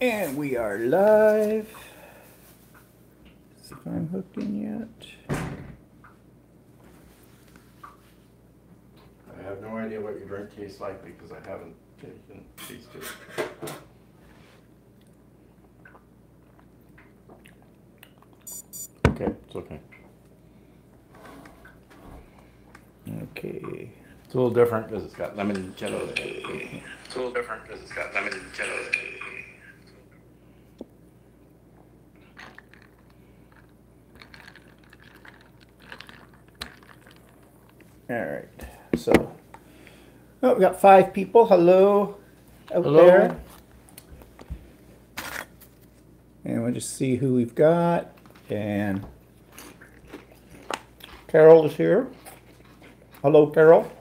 And we are live. See if I'm hooked in yet. I have no idea what your drink tastes like because I haven't tasted it. Okay, it's okay. Okay. It's a little different because it's got limoncello. It's a little different because it's got limoncello. All right. So, oh, we got 5 people. Hello out there. And we'll just see who we've got. And Carol is here. Hello, Carol.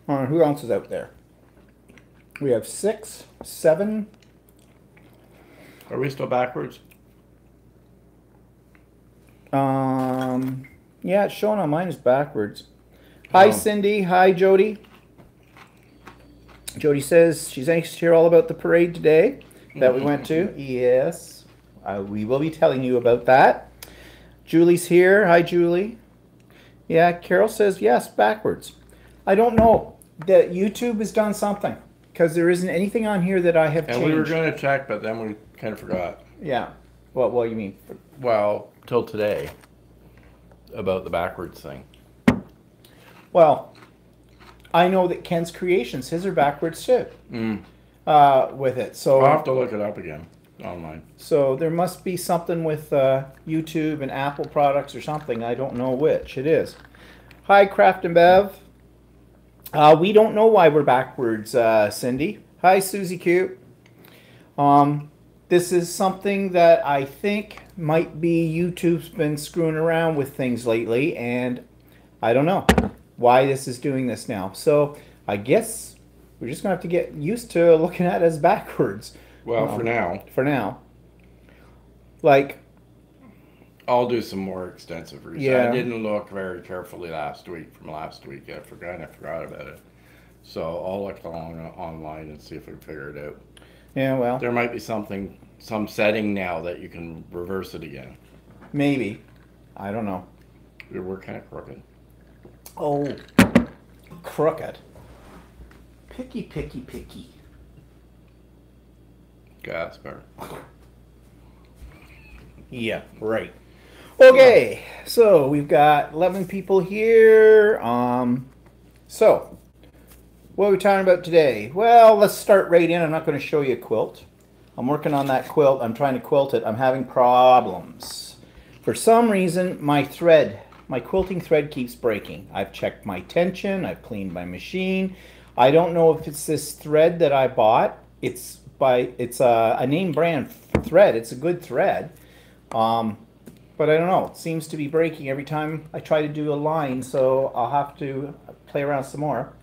Who else is out there? We have 6, 7. Are we still backwards? Yeah, it's showing on mine is backwards. Hi, Cindy. Hi, Jody. Jody says she's anxious to hear all about the parade today that we went to. Yes, we will be telling you about that. Julie's here. Hi, Julie. Yeah, Carol says yes, backwards. I don't know. That YouTube has done something because there isn't anything on here that I have changed. And we were going to check, but then we kind of forgot. Yeah. What do you mean? Well, till today about the backwards thing. Well, I know that Ken's Creations, his are backwards too. With it, so I'll have to look it up again online. So there must be something with YouTube and Apple products or something. I don't know which it is. Hi, Craft and Bev. We don't know why we're backwards, Cindy. Hi, Susie Q. This is something that I think might be YouTube's been screwing around with things lately, and I don't know why this is doing this now. So I guess we're just gonna have to get used to looking at it as backwards. Well, for now. For now. Like, I'll do some more extensive research. Yeah. I didn't look very carefully from last week. I forgot about it. So I'll look online and see if I can figure it out. Yeah, well. There might be some setting now that you can reverse it again. Maybe. I don't know. We're kind of crooked. Oh, crooked. Picky, picky, picky. Gasper. Yeah, right. Okay, so we've got 11 people here. So, what are we talking about today? Well, let's start right in. I'm not going to show you a quilt. I'm working on that quilt. I'm trying to quilt it. I'm having problems. For some reason, my quilting thread keeps breaking. I've checked my tension. I've cleaned my machine. I don't know if it's this thread that I bought. It's a name brand thread. It's a good thread. But I don't know. It seems to be breaking every time I try to do a line, so I'll have to play around some more.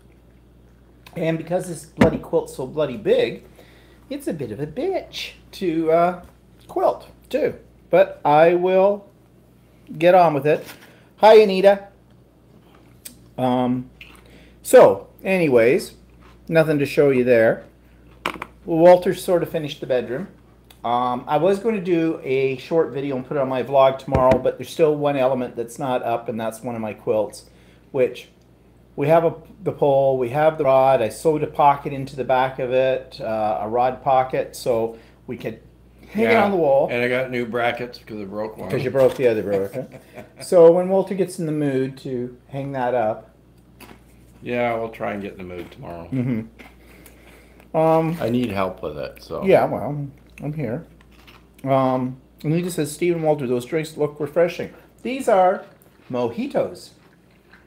And because this bloody quilt's so bloody big, it's a bit of a bitch to quilt too. But I will get on with it. Hi, Anita. So, anyways, nothing to show you there. Well, Walter sort of finished the bedroom. I was going to do a short video and put it on my vlog tomorrow, but there's still one element that's not up, and that's one of my quilts, which we have the pole, we have the rod. I sewed a pocket into the back of it, a rod pocket, so we could hang it on the wall. And I got new brackets because I broke one. Because you broke the other bracket. So when Walter gets in the mood to hang that up. Yeah, we'll try and get in the mood tomorrow. Mm-hmm. I need help with it, so. Yeah, well, I'm here. Anita says, Stephen Walter, those drinks look refreshing. These are mojitos.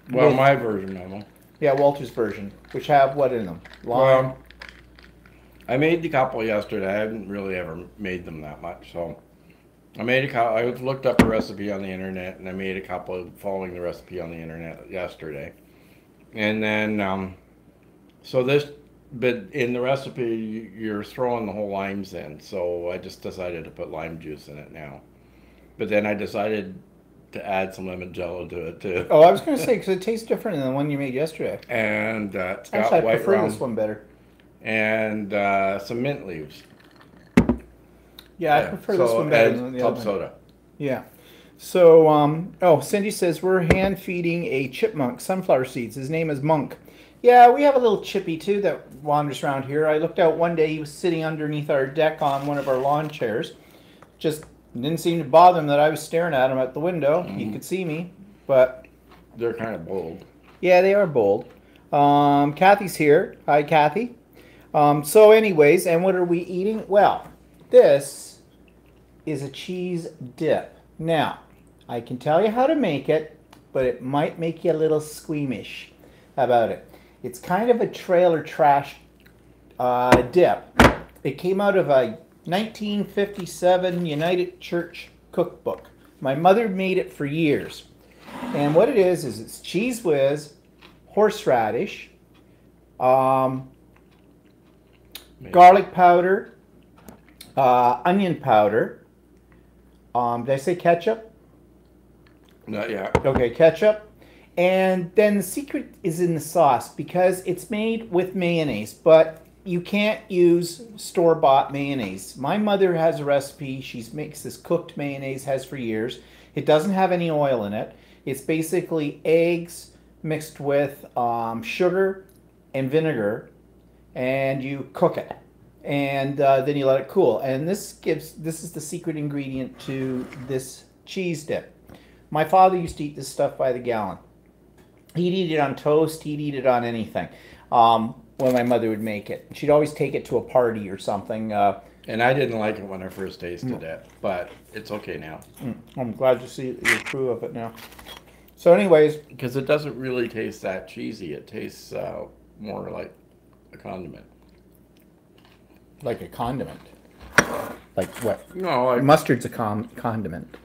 Well, my version of them. Yeah, Walter's version, which have what in them? Lime. Well, I made the couple yesterday. I haven't really ever made them that much, so I made a couple. I looked up a recipe on the internet, and I made a couple following the recipe on the internet yesterday. And then, so this, but in the recipe, you're throwing the whole limes in, so I just decided to put lime juice in it now. But then I decided to add some lemon jello to it too. Oh, I was going to say, because it tastes different than the one you made yesterday. And it's got Actually, I white prefer rum this one better. and some mint leaves. Yeah, I prefer this one better than the club other one. soda. Yeah. So, Cindy says we're hand feeding a chipmunk sunflower seeds. His name is Monk. Yeah, we have a little chippy too that wanders around here. I looked out one day, he was sitting underneath our deck on one of our lawn chairs. Just didn't seem to bother him that I was staring at him at the window. Mm-hmm. He could see me, but They're kind of bold. yeah, they are bold. Kathy's here. Hi, Kathy. So anyways, and what are we eating? Well, this is a cheese dip. Now, I can tell you how to make it, but it might make you a little squeamish about it. It's kind of a trailer trash dip. It came out of a 1957 United Church cookbook. My mother made it for years. And what it is it's Cheese Whiz, horseradish, garlic powder, onion powder. Did I say ketchup? Not yet. Okay, ketchup. And then the secret is in the sauce because it's made with mayonnaise, but you can't use store-bought mayonnaise. My mother has a recipe. She makes this cooked mayonnaise, has for years. It doesn't have any oil in it. It's basically eggs mixed with sugar and vinegar, and you cook it. And then you let it cool. And this is the secret ingredient to this cheese dip. My father used to eat this stuff by the gallon. He'd eat it on toast. He'd eat it on anything. When my mother would make it, she'd always take it to a party or something. And I didn't like it when I first tasted it, but it's okay now. I'm glad to see you approve of it now. So, anyways, Because it doesn't really taste that cheesy. It tastes more like a condiment. like a condiment. Like what? No, like Mustard's a condiment.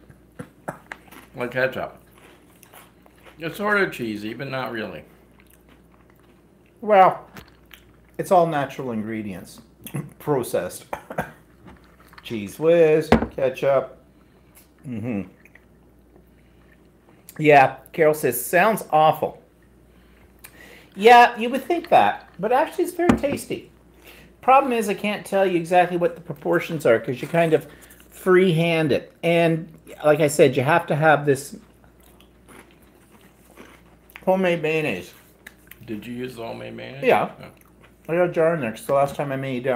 like ketchup. It's sort of cheesy, but not really. Well, it's all natural ingredients, processed. Cheese Whiz, ketchup. Yeah, Carol says, sounds awful. Yeah, you would think that, but actually it's very tasty. Problem is I can't tell you exactly what the proportions are because you kind of freehand it. And like I said, you have to have this homemade mayonnaise. Did you use the homemade mayonnaise? Yeah. I got a jar in there because the last time I made,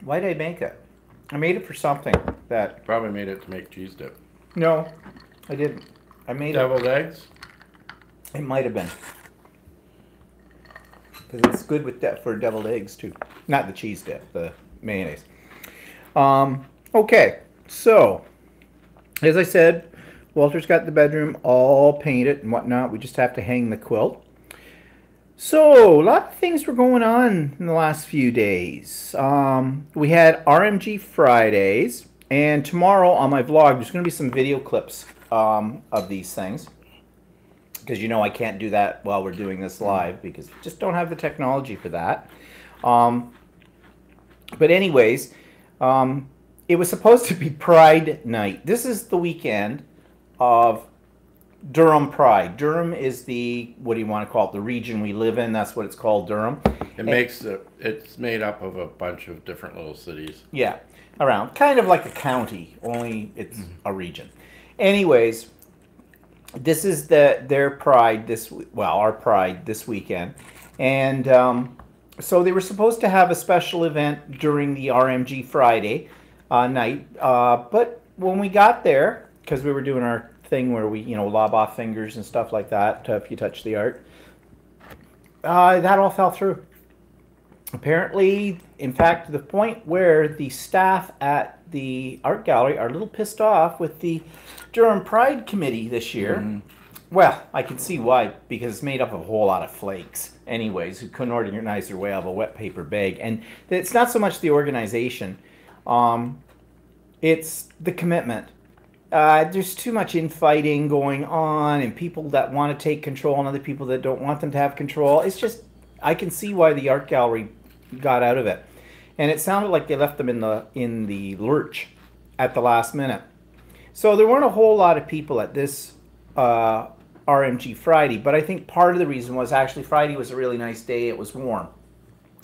why did I make it? I made it for something that, Probably made it to make cheese dip. no, I didn't. I made Deviled eggs? it might have been. Because it's good with for deviled eggs too. Not the cheese dip, the mayonnaise. Okay, so, as I said, Walter's got the bedroom all painted and whatnot. We just have to hang the quilt. So, a lot of things were going on in the last few days. We had RMG Fridays, and tomorrow on my vlog, there's going to be some video clips of these things. Because you know I can't do that while we're doing this live, because we just don't have the technology for that. But anyways, it was supposed to be Pride Night. This is the weekend of Durham Pride. Durham is the, what do you want to call it, the region we live in. That's what it's called, Durham. It's made up of a bunch of different little cities. Yeah, around. Kind of like a county, only it's a region. Anyways, this is their Pride our Pride this weekend. And so they were supposed to have a special event during the RMG Friday night. But when we got there, because we were doing our thing where we, lob off fingers and stuff like that if you touch the art. That all fell through. Apparently, in fact, to the point where the staff at the art gallery are a little pissed off with the Durham Pride Committee this year. Mm-hmm. Well, I can see why, because it's made up of a whole lot of flakes, anyways, who couldn't organize their way out of a wet paper bag. And it's not so much the organization, it's the commitment. There's too much infighting going on, and people that want to take control and other people that don't want them to have control. It's just, I can see why the art gallery got out of it. And it sounded like they left them in the lurch at the last minute. So there weren't a whole lot of people at this RMG Friday, but I think part of the reason was actually Friday was a really nice day. It was warm,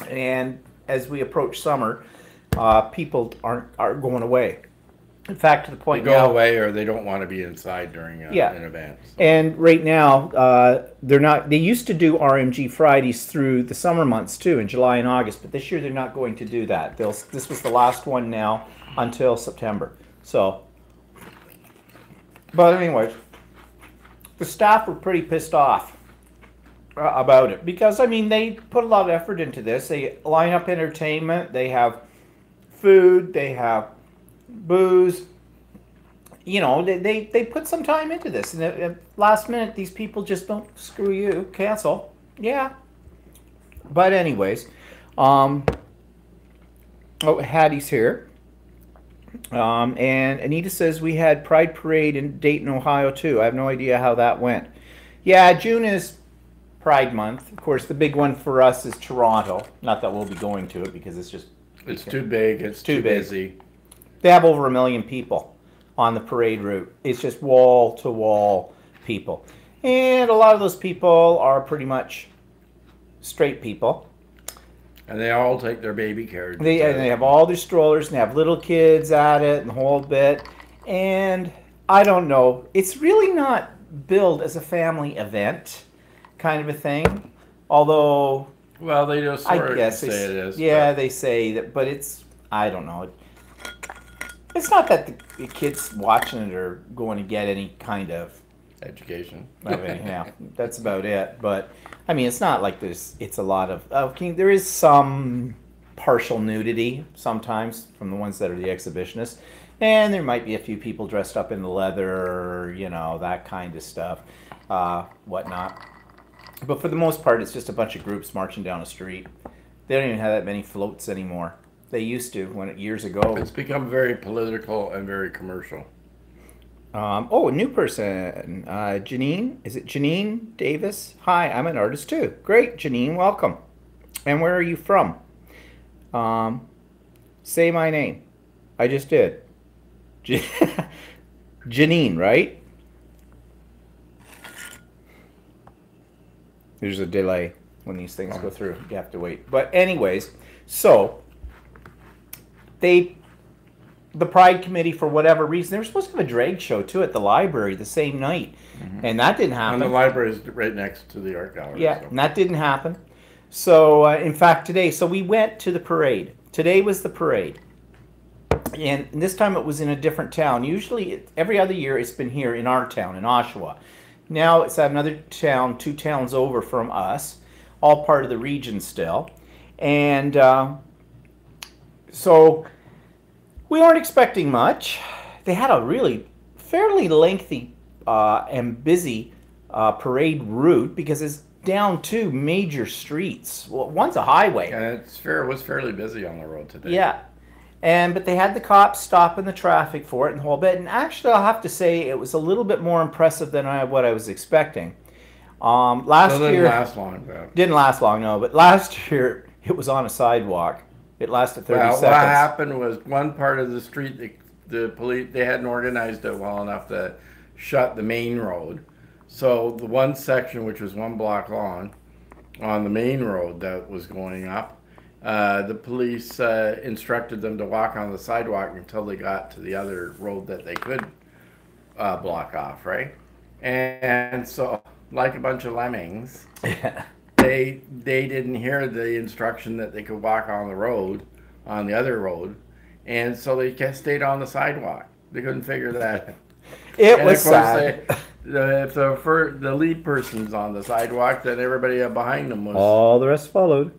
and as we approach summer, people aren't going away. In fact, to the They point go now, away or they don't want to be inside during Yeah. an event. So. and right now they're not. They used to do RMG Fridays through the summer months too, in July and August, but this year they're not going to do that. This was the last one now until September. So, but anyways, the staff were pretty pissed off about it because I mean they put a lot of effort into this. They line up entertainment. They have food. They have booze. You know, they put some time into this, and at last minute, these people just don't, screw you, cancel. Yeah. But anyways, oh, Hattie's here. And Anita says we had Pride Parade in Dayton, Ohio, too. I have no idea how that went. Yeah, June is Pride Month. Of course, the big one for us is Toronto. Not that we'll be going to it because it's just... It's too big. It's too big. busy. They have over 1 million people on the parade route. It's just wall-to-wall people. And a lot of those people are pretty much straight people. And they all take their baby carriages. They have all their strollers, and they have little kids at it and the whole bit. And I don't know. It's really not billed as a family event kind of a thing. Although... Well, they just sort I guess of say it is. Yeah, but they say that, but it's, I don't know. It's not that the kids watching it are going to get any kind of, education. I mean, yeah, that's about it. But I mean, it's not like it's a lot of, okay, there is some partial nudity sometimes from the ones that are the exhibitionists. And there might be a few people dressed up in the leather, you know, that kind of stuff, whatnot. But for the most part, it's just a bunch of groups marching down a street. They don't even have that many floats anymore. They used to years ago. It's become very political and very commercial. Oh, a new person. Janine. Is it Janine Davis? Hi, I'm an artist too. Great, Janine. Welcome. And where are you from? Say my name. I just did. Janine, right? There's a delay when these things go through. You have to wait. But anyways, so the Pride Committee, for whatever reason, they were supposed to have a drag show too at the library the same night, and that didn't happen. And the library is right next to the art gallery. Yeah, so. and that didn't happen. So in fact, today, so we went to the parade. Today was the parade, and this time it was in a different town. Usually, every other year, it's been here in our town, in Oshawa. Now it's at another town, 2 towns over from us, all part of the region still, and so we weren't expecting much. They had a really fairly lengthy and busy parade route because it's down 2 major streets. Well, one's a highway. And it was fairly busy on the road today. Yeah. But they had the cops stopping the traffic for it and the whole bit. And actually, I'll have to say it was a little bit more impressive than what I was expecting. Last year... It didn't last long, though. Didn't last long, no. But last year, it was on a sidewalk. It lasted 30 seconds. What happened was one part of the street, the police, they hadn't organized it well enough to shut the main road. So the one section, which was 1 block long, on the main road that was going up, the police instructed them to walk on the sidewalk until they got to the other road that they could block off, right? And so, like a bunch of lemmings, they didn't hear the instruction that they could walk on the road, on the other road, and so they stayed on the sidewalk. They couldn't figure that. It was sad. If the lead person's on the sidewalk, then everybody behind them was. All the rest followed.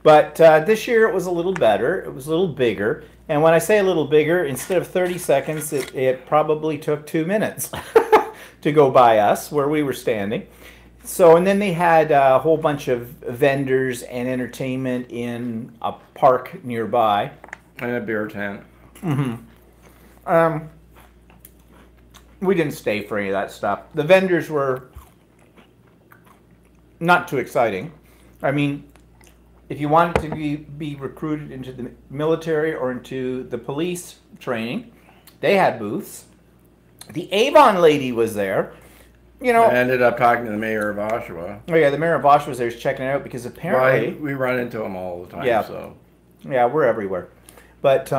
But this year it was a little better. It was a little bigger. And when I say a little bigger, instead of 30 seconds, it probably took 2 minutes to go by us where we were standing. So, and then they had a whole bunch of vendors and entertainment in a park nearby. And a beer tent. We didn't stay for any of that stuff. The vendors were not too exciting. I mean, if you wanted to be recruited into the military or into the police training, they had booths. The Avon lady was there. You I know, ended up talking to the mayor of Oshawa. oh yeah, the mayor of Oshawa was there checking it out because apparently, We run into him all the time. Yeah. So yeah, we're everywhere. But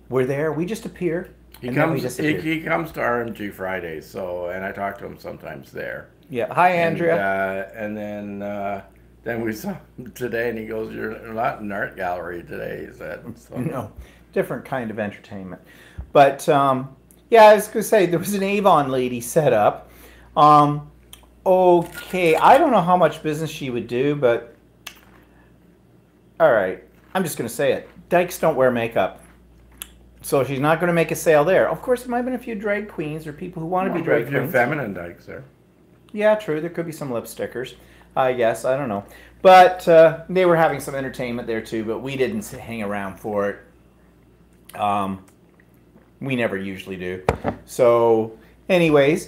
we're there. We just appear, he and then we comes. disappear. He comes to RMG Fridays. So and I talk to him sometimes there. Yeah. Hi, Andrea. And then we saw him today, and he goes, "You're not in an art gallery today," he said. So. No, different kind of entertainment. But yeah, I was going to say there was an Avon lady set up. Okay, I don't know how much business she would do, but all right, I'm just going to say it. Dykes don't wear makeup. So she's not going to make a sale there. Of course, there might have been a few drag queens or people who want to be drag queens. Feminine dykes there. Yeah, true. There could be some lip stickers, I guess. I don't know. But they were having some entertainment there too, but we didn't hang around for it. We never usually do. So, anyways,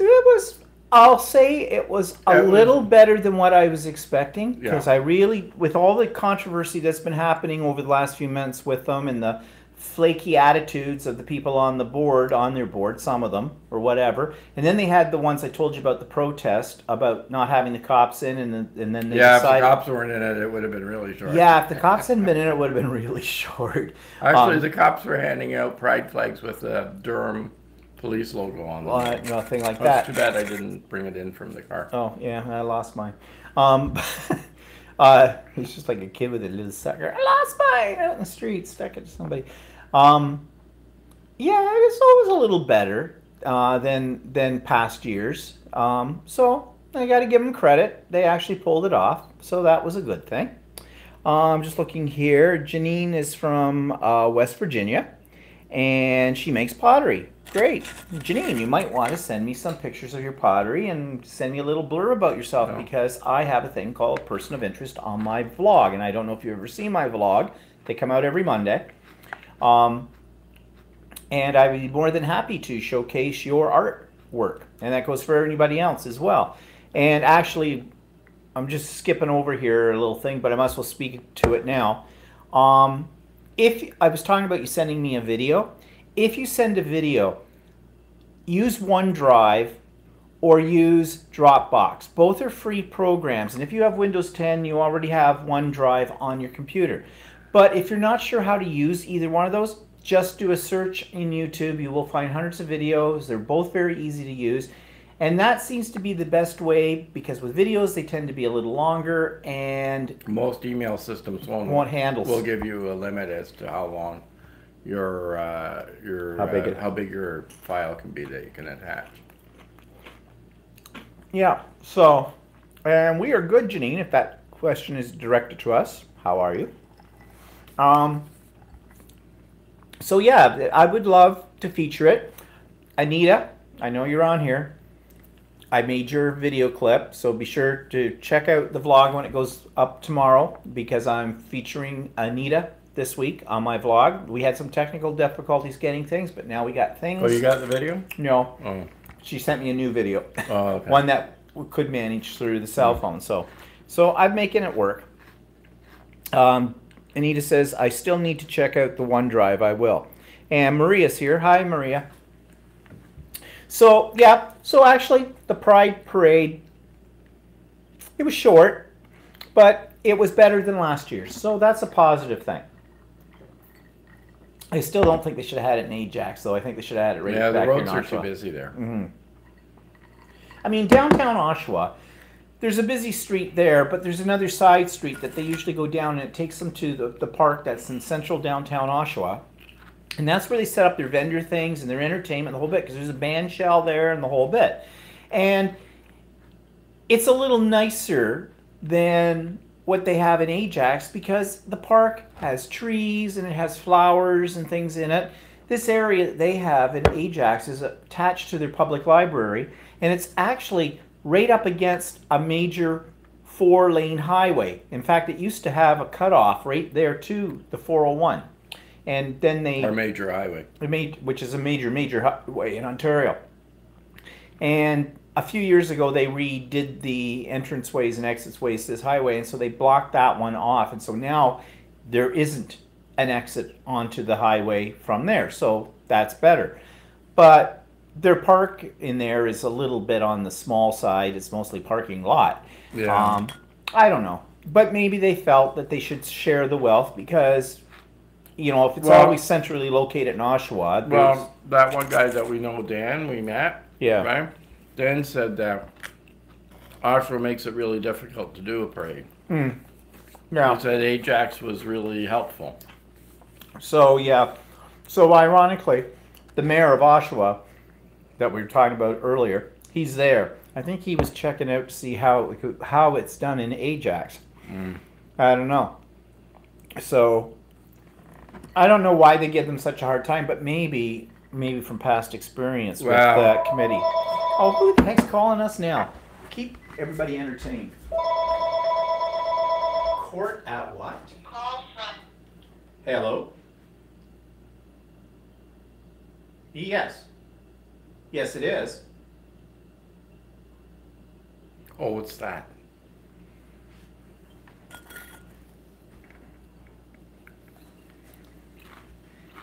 I'll say it was a little better than what I was expecting. Because I really, with all the controversy that's been happening over the last few months with them and the flaky attitudes of the people on the board, on their board, some of them, or whatever. And then they had the ones I told you about the protest, about not having the cops in, and then they decided... if the cops weren't in it, it would have been really short. Yeah, if the cops hadn't been in it, it would have been really short. Actually, the cops were handing out pride flags with the Durham police logo on them. Nothing like that. It's too bad I didn't bring it in from the car. Oh, yeah, I lost mine. He's just like a kid with a little sucker. I lost mine out in the street, stuck it to somebody. Yeah, it was a little better than past years. So I got to give them credit. They actually pulled it off, so that was a good thing. I'm just looking here. Janine is from West Virginia, and she makes pottery. Great. Janine, you might want to send me some pictures of your pottery and send me a little blurb about yourself because I have a thing called Person of Interest on my vlog, and I don't know if you've ever seen my vlog. They come out every Monday. And I would be more than happy to showcase your artwork. And that goes for anybody else as well. And actually, I'm just skipping over here a little thing, but I might as well speak to it now. If I was talking about you sending me a video, if you send a video, use OneDrive or use Dropbox. Both are free programs. And if you have Windows 10, you already have OneDrive on your computer. But if you're not sure how to use either one of those, just do a search in YouTube. You will find hundreds of videos. They're both very easy to use. And that seems to be the best way because with videos, they tend to be a little longer and most email systems won't handle. Will give you a limit as to how long how big your file can be that you can attach. Yeah. So, and we are good, Janine. If that question is directed to us, how are you? So yeah, I would love to feature it. Anita, I know you're on here. I made your video clip, so be sure to check out the vlog when it goes up tomorrow because I'm featuring Anita this week on my vlog. We had some technical difficulties getting things, but now we got things. Oh, you got the video? No. Oh. She sent me a new video. Oh, okay. One that could manage through the cell phone. So I'm making it work. Anita says, I still need to check out the OneDrive. I will. And Maria's here. Hi, Maria. So, yeah. So, actually, the Pride Parade, it was short, but it was better than last year's. So, that's a positive thing. I still don't think they should have had it in Ajax, though. I think they should have had it right back here in Oshawa. Yeah, the roads are too busy there. Mm-hmm. I mean, downtown Oshawa, there's a busy street there, but there's another side street that they usually go down, and it takes them to the park that's in central downtown Oshawa. And that's where they set up their vendor things and their entertainment, the whole bit, because there's a band shell there and the whole bit. And it's a little nicer than what they have in Ajax because the park has trees and it has flowers and things in it. This area that they have in Ajax is attached to their public library, and it's actually right up against a major 4-lane highway. In fact, it used to have a cutoff right there to the 401. And then they... Our major highway. Which is a major highway in Ontario. And a few years ago, they redid the entranceways and exitways to this highway, and so they blocked that one off. And so now there isn't an exit onto the highway from there. So that's better. But their park in there is a little bit on the small side. It's mostly parking lot. Yeah. I don't know, but maybe they felt that they should share the wealth because, if it's Well- always centrally located in Oshawa, Well, that one guy that we know, Dan, we met, yeah, right? Dan said that Oshawa makes it really difficult to do a parade. yeah. He said Ajax was really helpful. So yeah, so ironically, the mayor of Oshawa that we were talking about earlier, he's there. I think he was checking out to see how it's done in Ajax. I don't know. So I don't know why they give them such a hard time, but maybe from past experience with Well- that committee. Oh, who the heck's calling us now? Keep everybody entertained. Court at what? Call from Hello? Yes. Yes, it is. Oh, what's that?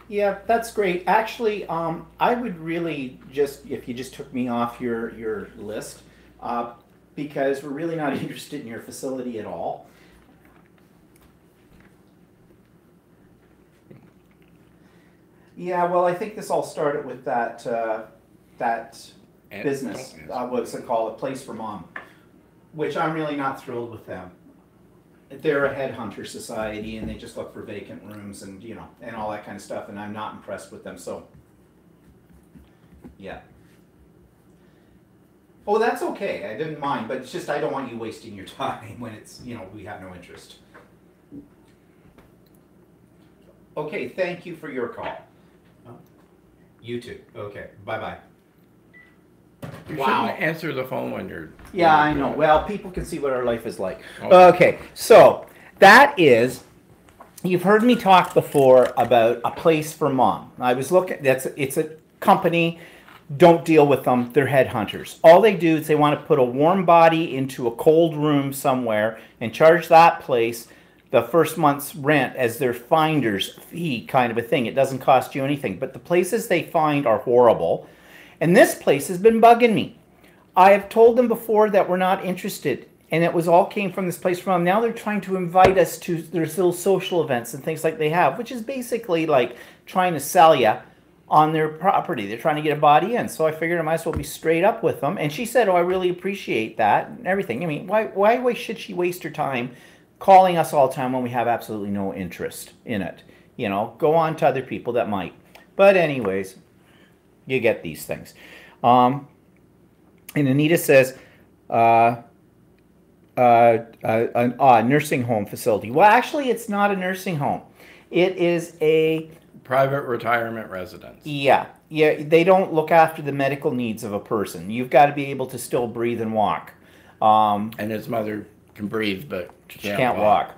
Yeah, that's great. Actually, I would really if you just took me off your list, because we're really not interested in your facility at all. Yeah, well, I think this all started with that And- business. What's it called? A Place for Mom, which I'm really not thrilled with them. They're a headhunter society, and they just look for vacant rooms and and all that kind of stuff. And I'm not impressed with them. So, yeah. Oh, that's okay. I didn't mind, but it's just I don't want you wasting your time when it's we have no interest. Okay, thank you for your call. You too. Okay, bye bye. You Wow. shouldn't answer the phone when you're. Yeah, I know. Well, people can see what our life is like. Okay. Okay, so that is. You've heard me talk before about A Place for Mom. I was looking. It's a company. Don't deal with them. They're headhunters. All they do is they want to put a warm body into a cold room somewhere and charge that place the first month's rent as their finder's fee, kind of a thing. It doesn't cost you anything. But the places they find are horrible. And this place has been bugging me. I have told them before that we're not interested, and it all came from this place from. Now they're trying to invite us to their little social events and things like they have, which is basically like trying to sell you on their property. They're trying to get a body in. So I figured I might as well be straight up with them. And she said, "Oh, I really appreciate that and everything." I mean, why should she waste her time calling us all the time when we have absolutely no interest in it? Go on to other people that might. But anyways. You get these things. And Anita says, an nursing home facility. Well, actually, it's not a nursing home. It is a... Private retirement residence. Yeah. They don't look after the medical needs of a person. You've got to be able to still breathe and walk. And his mother can breathe, but she Can't walk.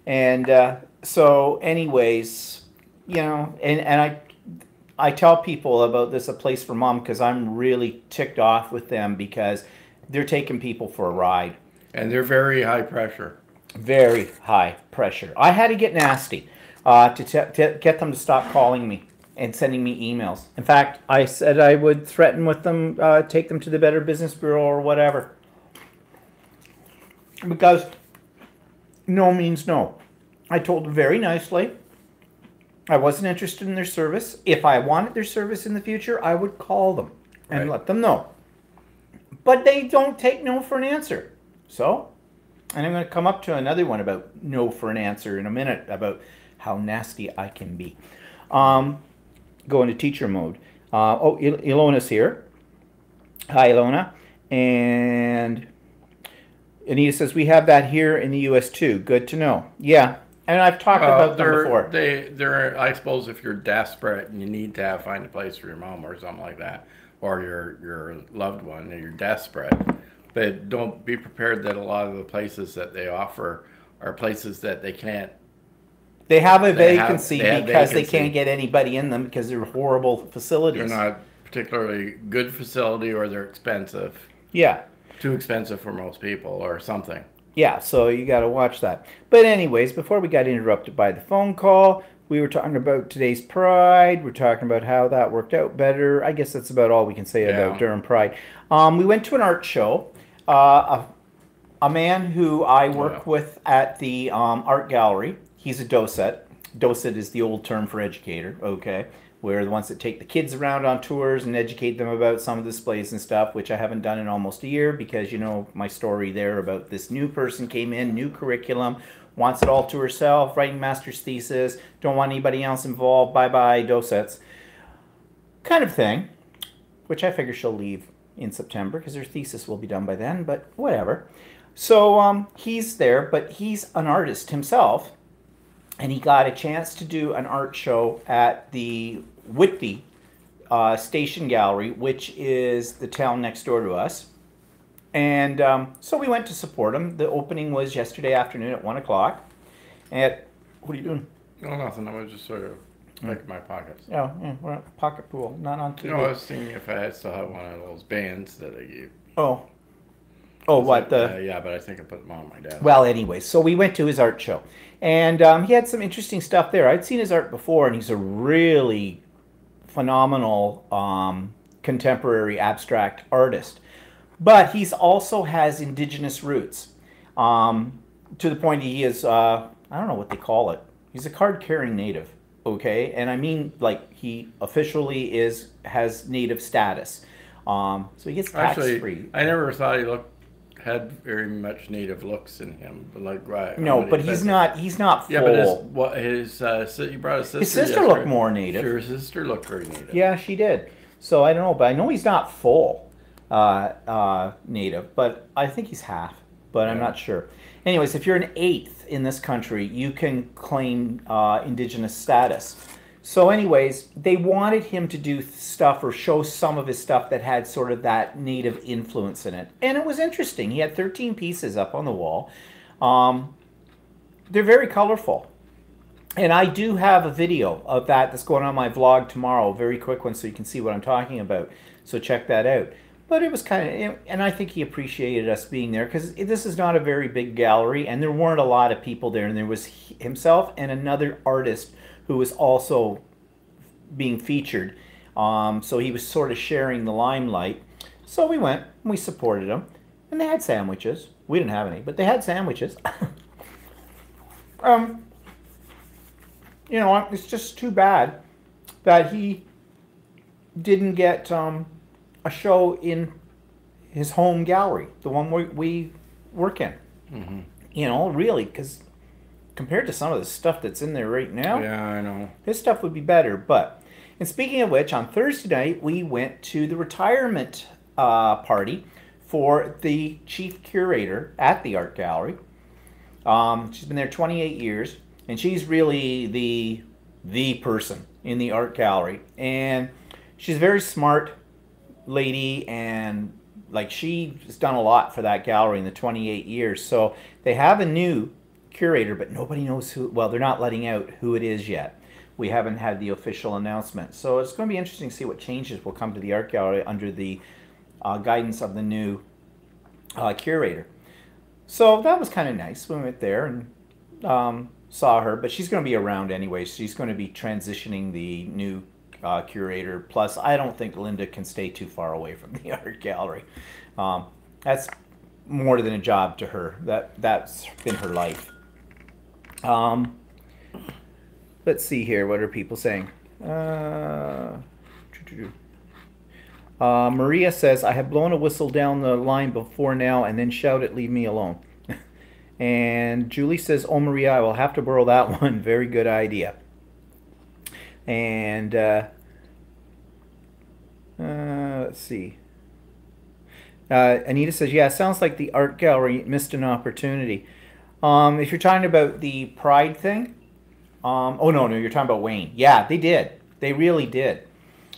And so anyways, and I tell people about this A Place for Mom because I'm really ticked off with them because they're taking people for a ride. And they're very high pressure. Very high pressure. I had to get nasty to get them to stop calling me and sending me emails. In fact, I said I would threaten with them, take them to the Better Business Bureau or whatever. Because no means no. I told them very nicely I wasn't interested in their service. If I wanted their service in the future, I would call them and let them know. But they don't take no for an answer. So, and I'm going to come up to another one about no for an answer in a minute about how nasty I can be. Go into teacher mode. Ilona's here. Hi, Ilona. And Anita says, we have that here in the U.S. too. Good to know. Yeah. And I've talked about them before. They're, I suppose if you're desperate and you need to find a place for your mom or something like that, or your loved one and you're desperate, but don't be prepared that a lot of the places that they offer are places that they can't. They have a vacancy because they vacancy. can't get anybody in them because they're horrible facilities. They're not particularly good facility or they're expensive. Yeah. Too expensive for most people or something. Yeah, so you got to watch that. But anyways, before we got interrupted by the phone call, We were talking about today's Pride. We're talking about how that worked out better. I guess that's about all we can say about Yeah. Durham Pride. We went to an art show. A man who I Oh yeah. work with at the art gallery. He's a docet. Docet is the old term for educator. Okay, we're the ones that take the kids around on tours and educate them about some of the displays and stuff, which I haven't done in almost a year because you know my story there about this new person came in, new curriculum, wants it all to herself, writing master's thesis, don't want anybody else involved. Bye bye, docets, kind of thing. Which I figure she'll leave in September because her thesis will be done by then. But whatever. So he's there, but he's an artist himself, and he got a chance to do an art show at the Whitby Station Gallery, which is the town next door to us. And so we went to support him. The opening was yesterday afternoon at 1 o'clock. And what are you doing? No, nothing. I was just sort of picking my pockets. Oh, yeah, we're at pocket pool, not on TV. No, I was thinking if I had still had one of those bands that I gave. Oh. Oh, what the? Yeah, but I think I put them on my desk. Well, anyway, so we went to his art show, and he had some interesting stuff there. I'd seen his art before, and he's a really phenomenal contemporary abstract artist. But he's also has indigenous roots, to the point he is I don't know what they call it. He's a card-carrying native, okay, and I mean like he officially has native status. So he gets tax Actually, free. I never thought he had very much native looks in him. But like, right? No, but he's not. He's not full. Yeah, but his you brought his sister. His sister yesterday. looked more native. Sure, his sister looked very native. Yeah, she did. So I don't know, but I know he's not full native, but I think he's half. But I'm Yeah. not sure. Anyways, if you're an eighth in this country, you can claim indigenous status. So, anyways, they wanted him to do stuff or show some of his stuff that had sort of that native influence in it. And it was interesting. He had 13 pieces up on the wall. They're very colorful. And I do have a video of that that's going on my vlog tomorrow, a very quick one, so you can see what I'm talking about. So check that out. But it was kind of, and I think he appreciated us being there because this is not a very big gallery, and there weren't a lot of people there. And there was himself and another artist who was also being featured. So he was sort of sharing the limelight. So we went and we supported him, and they had sandwiches. We didn't have any, but they had sandwiches. You know, it's just too bad that he didn't get a show in his home gallery, the one we work in. Mm-hmm. You know, really, because compared to some of the stuff that's in there right now, Yeah, I know. his stuff would be better. But, and speaking of which, on Thursday night, we went to the retirement party for the chief curator at the art gallery. She's been there 28 years, and she's really the person in the art gallery. And she's a very smart lady, and like she's done a lot for that gallery in the 28 years. So they have a new curator, but nobody knows who. Well, they're not letting out who it is yet. We haven't had the official announcement. So it's going to be interesting to see what changes will come to the art gallery under the guidance of the new curator. So that was kind of nice. We went there and saw her, but she's going to be around anyway. She's going to be transitioning the new curator. Plus, I don't think Linda can stay too far away from the art gallery. That's more than a job to her. That's been her life. Let's see here. What are people saying? Maria says, I have blown a whistle down the line before now and then shouted, leave me alone. And Julie says, oh, Maria, I will have to borrow that one. Very good idea. And let's see. Anita says, yeah, it sounds like the art gallery missed an opportunity. If you're talking about the Pride thing, oh, no, you're talking about Wayne. Yeah, they did. They really did.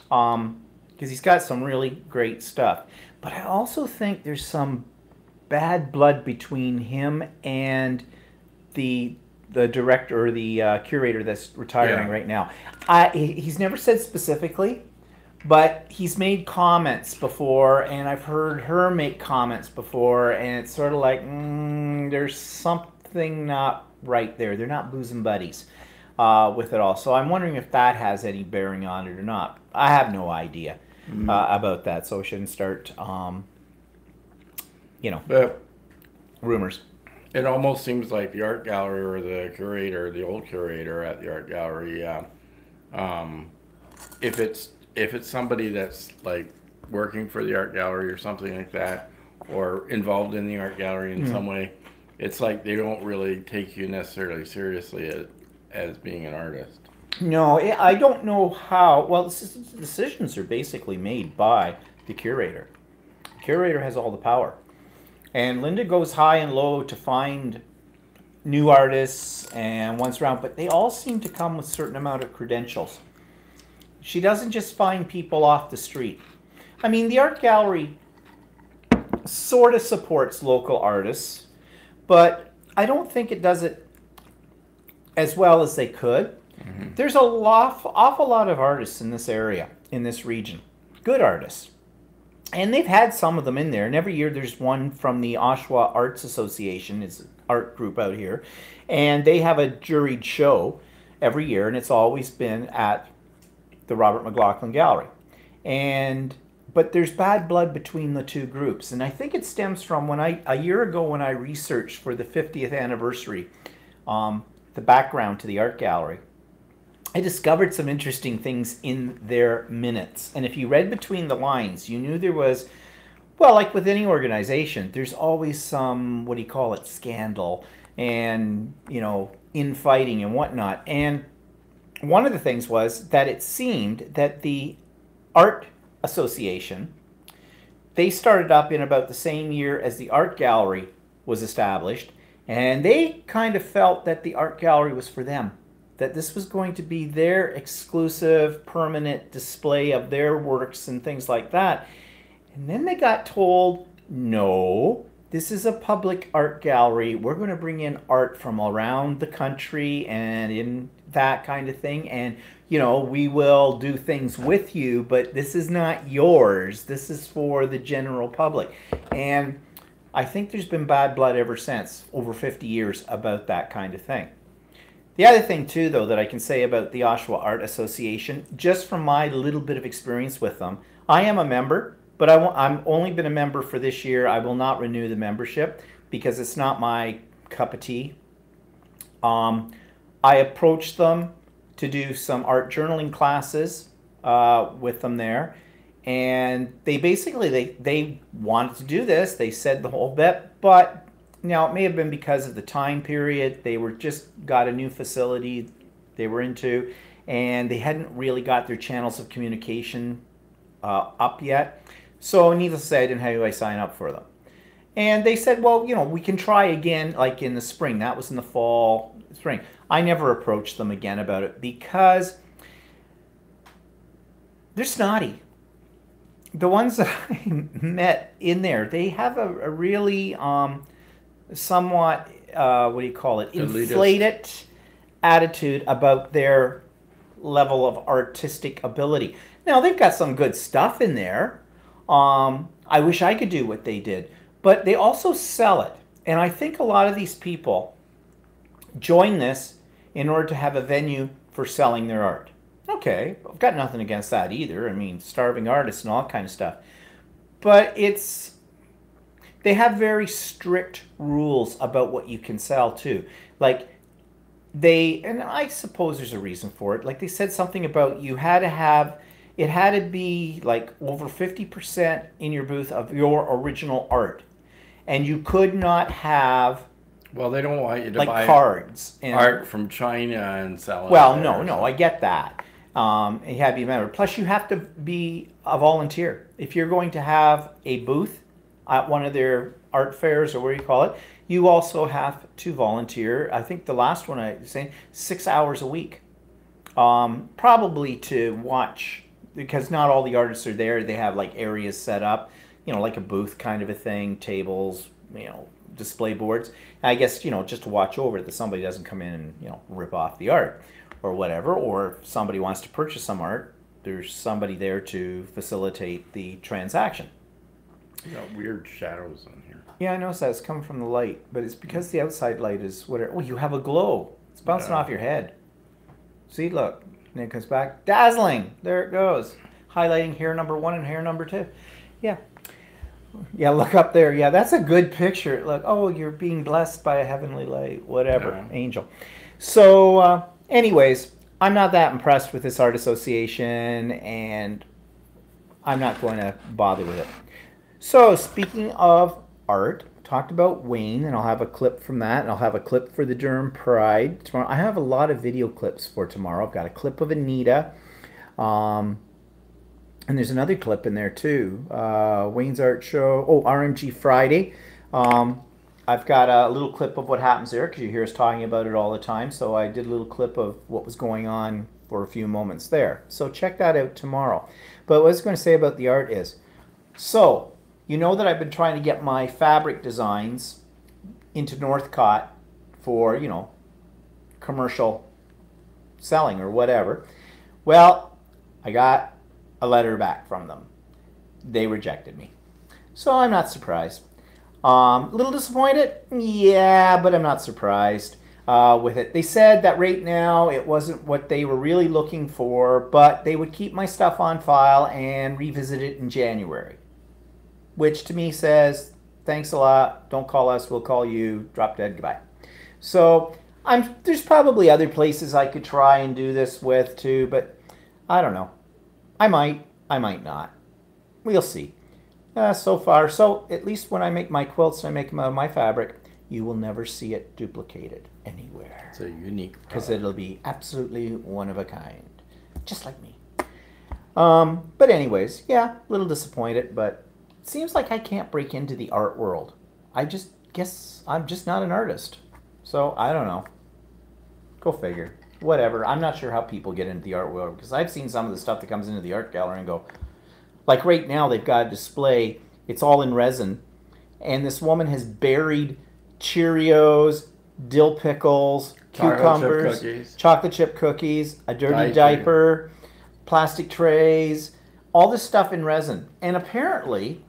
Because he's got some really great stuff. But I also think there's some bad blood between him and the director or the curator that's retiring right now. He's never said specifically, but he's made comments before, and I've heard her make comments before, and it's sort of like, there's something not right there. They're not bosom buddies. with it all. So I'm wondering if that has any bearing on it or not. I have no idea about that, so I shouldn't start, But rumors. it almost seems like the art gallery or the curator, the old curator at the art gallery, um, if it's somebody that's like working for the art gallery or something like that, or involved in the art gallery in some way, it's like they don't really take you necessarily seriously as being an artist. No, I don't know how. Well, decisions are basically made by the curator. The curator has all the power. And Linda goes high and low to find new artists and once around, but they all seem to come with a certain amount of credentials. She doesn't just find people off the street. I mean, the art gallery sort of supports local artists, but I don't think it does it as well as they could. There's awful lot of artists in this area, in this region, good artists. And they've had some of them in there. And every year there's one from the Oshawa Arts Association, it's an art group out here. And they have a juried show every year, and it's always been at the Robert McLaughlin Gallery. But there's bad blood between the two groups. And I think it stems from a year ago when I researched for the 50th anniversary, the background to the art gallery. I discovered some interesting things in their minutes. And if you read between the lines, you knew there was, well, like with any organization, there's always some, what do you call it, scandal and, infighting and whatnot. And one of the things was that it seemed that the Art Association, they started up in about the same year as the art gallery was established. And they kind of felt that the art gallery was for them, that this was going to be their exclusive permanent display of their works and things like that. And then they got told, no, this is a public art gallery. We're going to bring in art from around the country and in that kind of thing. And, we will do things with you, but this is not yours. This is for the general public. And I think there's been bad blood ever since, over 50 years, about that kind of thing. The other thing, too, though, that I can say about the Oshawa Art Association, just from my little bit of experience with them, I am a member, but I'm only been a member for this year. I will not renew the membership because it's not my cup of tea. I approached them to do some art journaling classes with them there. And they basically, they wanted to do this. They said the whole bit, but now, it may have been because of the time period. They were just got a new facility they were into, and they hadn't really got their channels of communication up yet. So, needless to say, I didn't have anybody sign up for them. And they said, well, we can try again, like in the spring. That was in the fall, spring. I never approached them again about it because they're snotty. The ones that I met in there, they have a really somewhat, what do you call it, inflated attitude about their level of artistic ability. Now, they've got some good stuff in there. I wish I could do what they did. But they also sell it. And I think a lot of these people join this in order to have a venue for selling their art. Okay, I've got nothing against that either. I mean, starving artists and all kind of stuff. But they have very strict rules about what you can sell too. Like and I suppose there's a reason for it. Like they said something about it had to be like over 50% in your booth of your original art. And you could not have, well, they don't want you to like buy cards and art from China and sell it. Well, no, I get that. You have to be a member. Plus, you have to be a volunteer. If you're going to have a booth at one of their art fairs or where you call it, you also have to volunteer. I think the last one I was saying 6 hours a week, probably to watch, because not all the artists are there. They have like areas set up, like a booth kind of a thing, tables, display boards. And I guess just to watch over it that somebody doesn't come in and rip off the art or whatever. Or if somebody wants to purchase some art, there's somebody there to facilitate the transaction. You got weird shadows on here. Yeah, I noticed that. It's coming from the light, but it's because the outside light is whatever. Oh, you have a glow. It's bouncing off your head. See, look. And it comes back. Dazzling. There it goes. Highlighting hair number 1 and hair number 2. Yeah. Yeah, look up there. Yeah, that's a good picture. Look, oh, you're being blessed by a heavenly light. Whatever. Yeah. Angel. So, anyways, I'm not that impressed with this art association, and I'm not going to bother with it. So, speaking of art, talked about Wayne, and I'll have a clip from that, and I'll have a clip for the Durham Pride tomorrow. I have a lot of video clips for tomorrow. I've got a clip of Anita, and there's another clip in there too. Wayne's Art Show. Oh, RMG Friday. I've got a little clip of what happens there because you hear us talking about it all the time. So I did a little clip of what was going on for a few moments there. So check that out tomorrow. But what I was going to say about the art is, so you know that I've been trying to get my fabric designs into Northcott for, you know, commercial selling or whatever. Well, I got a letter back from them. They rejected me. So I'm not surprised. A little disappointed? Yeah, but I'm not surprised with it. They said that right now it wasn't what they were really looking for, but they would keep my stuff on file and revisit it in January. Which to me says, thanks a lot, don't call us, we'll call you, drop dead, goodbye. So there's probably other places I could try and do this with too, but I don't know. I might not. We'll see. So far, so at least when I make my quilts, I make them out of my fabric, you will never see it duplicated anywhere. It's a unique because it'll be absolutely one of a kind, just like me. But anyways, yeah, a little disappointed, but it seems like I can't break into the art world. I just guess I'm just not an artist. So I don't know. Go figure. Whatever. I'm not sure how people get into the art world because I've seen some of the stuff that comes into the art gallery and go, like right now they've got a display. It's all in resin, and this woman has buried Cheerios, dill pickles, cucumbers, chocolate chip cookies, a dirty diaper, plastic trays, all this stuff in resin. And apparently,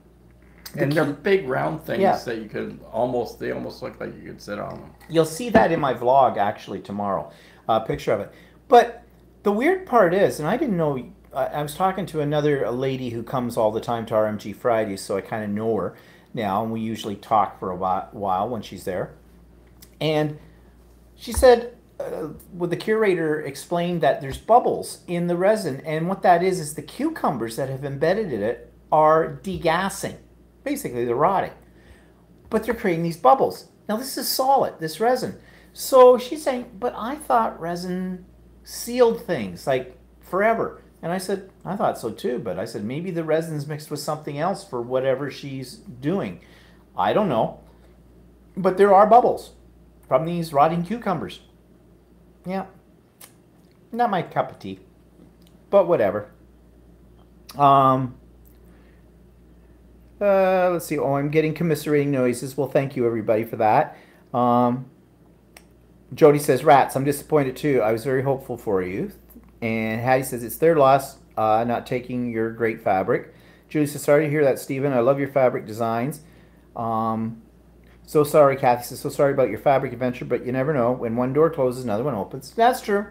and they're big round things that you could almost, they almost look like you could sit on them. You'll see that in my vlog actually tomorrow, a picture of it. But the weird part is, and I didn't know, I was talking to a lady who comes all the time to RMG Fridays, so I kind of know her now, and we usually talk for a while when she's there. And she said, well, the curator explained that there's bubbles in the resin, and what that is the cucumbers that have embedded in it are degassing. Basically, they're rotting. But they're creating these bubbles. Now, this is solid, this resin. So she's saying, but I thought resin sealed things, like forever. And I said, I thought so too, but I said, maybe the resin's mixed with something else for whatever she's doing. I don't know. But there are bubbles from these rotting cucumbers. Yeah. Not my cup of tea. But whatever. Let's see. Oh, I'm getting commiserating noises. Well, thank you, everybody, for that. Jody says, Rats, I'm disappointed too. I was very hopeful for you. And Hattie says, it's their loss not taking your great fabric. Julie says, sorry to hear that, Stephen. I love your fabric designs. So sorry, Kathy says, so sorry about your fabric adventure, but you never know. When one door closes, another one opens. That's true.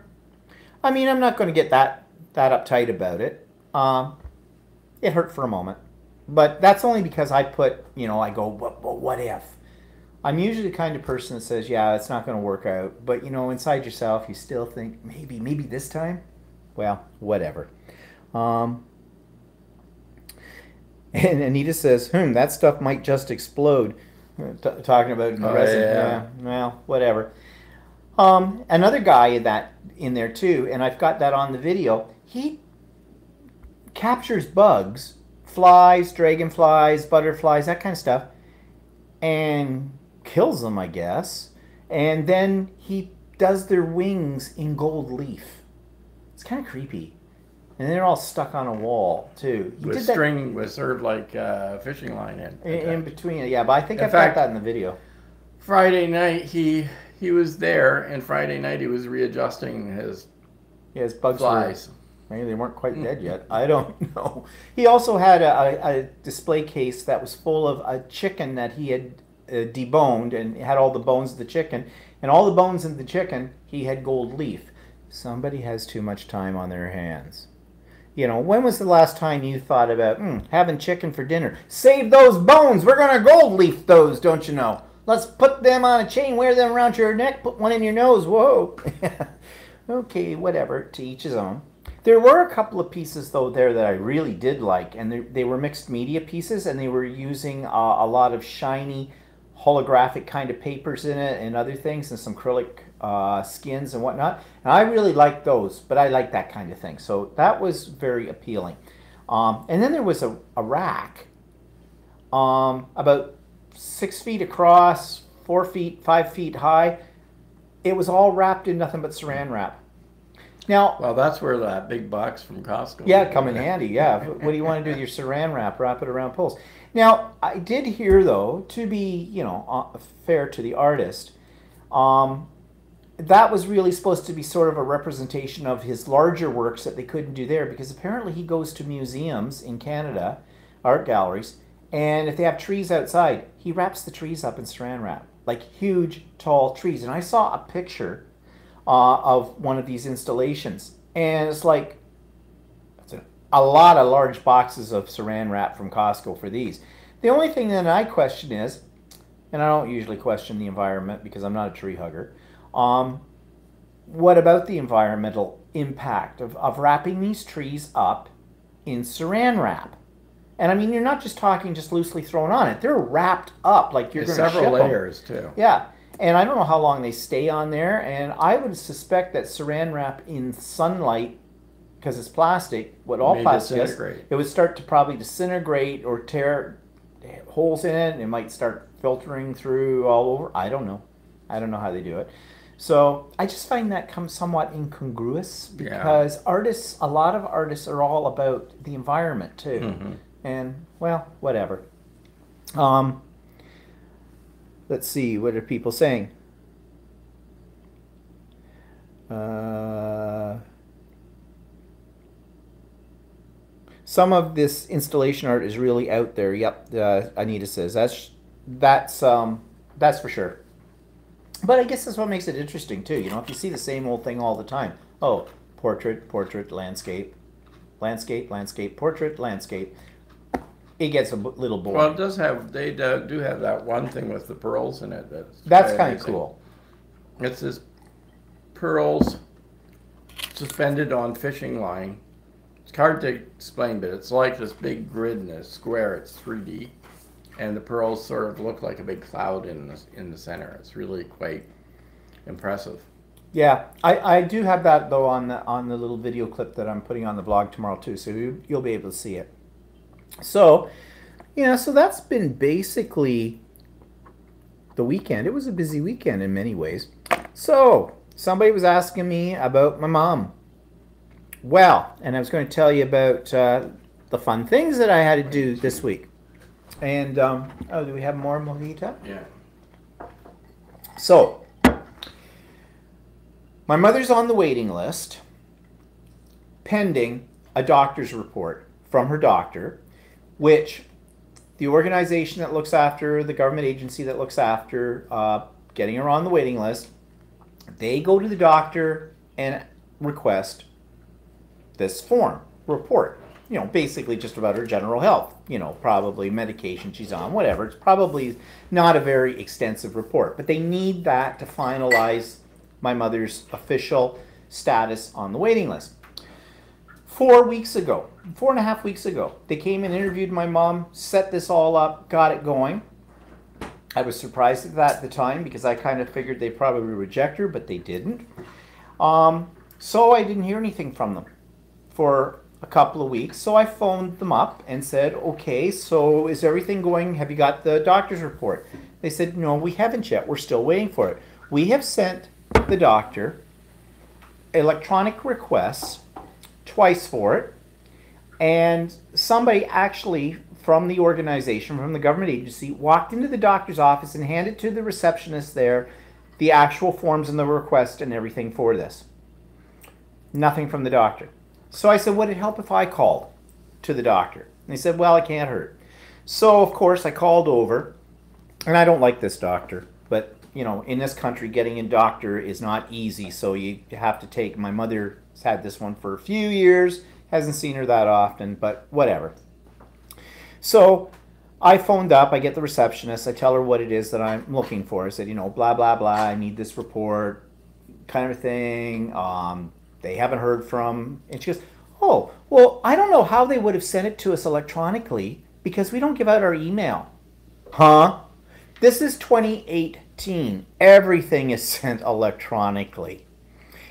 I mean, I'm not going to get that uptight about it. It hurt for a moment. But that's only because I put, I go, what if? I'm usually the kind of person that says, yeah, it's not going to work out. But, inside yourself, you still think, maybe this time? Well, whatever. And Anita says, that stuff might just explode. Talking about the resin. Yeah, well, whatever. Another guy in there too, and I've got that on the video, he captures bugs, flies, dragonflies, butterflies, that kind of stuff, and kills them, I guess. And then he does their wings in gold leaf. It's kind of creepy. And they're all stuck on a wall, too. With string, with sort of like a fishing line in between. Yeah, but I think I've got that in the video. Friday night, he was there, and Friday night he was readjusting his bug flies. Maybe they weren't quite dead yet. I don't know. He also had a display case that was full of a chicken that he had deboned, and had all the bones of the chicken. And all the bones in the chicken, he had gold leaf. somebody has too much time on their hands. You know, when was the last time you thought about having chicken for dinner? Save those bones. We're going to gold leaf those, don't you know? Let's put them on a chain, wear them around your neck, put one in your nose. Whoa. Okay, whatever. To each his own. There were a couple of pieces, though, there that I really did like, and they were mixed media pieces, and they were using a lot of shiny holographic kind of papers in it and other things, and some acrylic skins and whatnot. And I really liked those, but I like that kind of thing. So that was very appealing. And then there was a rack about 6 feet across, 4 feet, 5 feet high. It was all wrapped in nothing but saran wrap. Now, Well, that's where that big box from Costco. yeah, come in handy. Yeah. What do you want to do with your saran wrap? Wrap it around poles. Now, I did hear, though, to be, fair to the artist, that was really supposed to be sort of a representation of his larger works that they couldn't do there, because apparently he goes to museums in Canada, art galleries, and if they have trees outside, he wraps the trees up in saran wrap, like huge, tall trees. And I saw a picture of one of these installations, and it's like a lot of large boxes of saran wrap from Costco for these. The only thing that I question is, and I don't usually question the environment because I'm not a tree hugger, what about the environmental impact of wrapping these trees up in saran wrap? And I mean, you're not just talking just loosely thrown on it. They're wrapped up like you're going to ship them. Several layers, too. Yeah. And I don't know how long they stay on there. And I would suspect that saran wrap in sunlight, because it's plastic, what all plastic is, it would start to probably disintegrate or tear holes in it. And it might start filtering through all over. I don't know. I don't know how they do it. So I just find that somewhat incongruous, because artists, a lot of artists are all about the environment too. Mm-hmm. And, well, whatever. Let's see, what are people saying? Some of this installation art is really out there. Yep, Anita says that's for sure. But I guess that's what makes it interesting too. You know, if you see the same old thing all the time. Oh, portrait, portrait, landscape, landscape, landscape, portrait, landscape. It gets a little boring. Well, it does have, they do have that one thing with the pearls in it. That's kind of cool. It's this pearls suspended on fishing line. It's hard to explain, but it's like this big grid in a square. It's 3D. And the pearls sort of look like a big cloud in the center. It's really quite impressive. Yeah, I do have that, though, on the little video clip that I'm putting on the blog tomorrow, too. So you'll be able to see it. So, so that's been basically the weekend. It was a busy weekend in many ways. So, somebody was asking me about my mom. Well, and I was going to tell you about the fun things that I had to do this week. And, do we have more mojito? Yeah. So, my mother's on the waiting list pending a doctor's report from her doctor, which the organization that looks after, the government agency that looks after getting her on the waiting list, they go to the doctor and request this form, report, basically just about her general health, probably medication she's on, whatever. It's probably not a very extensive report, but they need that to finalize my mother's official status on the waiting list. 4.5 weeks ago, they came and interviewed my mom, set this all up, got it going. I was surprised at that at the time because I kind of figured they'd probably reject her, but they didn't. So I didn't hear anything from them for a couple of weeks. So I phoned them up and said, okay, so is everything going? Have you got the doctor's report? They said, no, we haven't yet. We're still waiting for it. We have sent the doctor electronic requests twice for it, and somebody actually from the organization, from the government agency, walked into the doctor's office and handed to the receptionist there the actual forms and the request and everything for this. Nothing from the doctor. So I said, would it help if I called to the doctor? And they said, well, it can't hurt. So of course I called over, and I don't like this doctor, but you know, in this country, getting a doctor is not easy. So you have to take. My mother's had this one for a few years, hasn't seen her that often, but whatever. So I phoned up. I get the receptionist. I tell her what it is that I'm looking for. I said, you know, blah blah blah. I need this report, kind of thing. They haven't heard from, and she goes, oh, well, I don't know how they would have sent it to us electronically because we don't give out our email. Huh? This is 2018. Everything is sent electronically.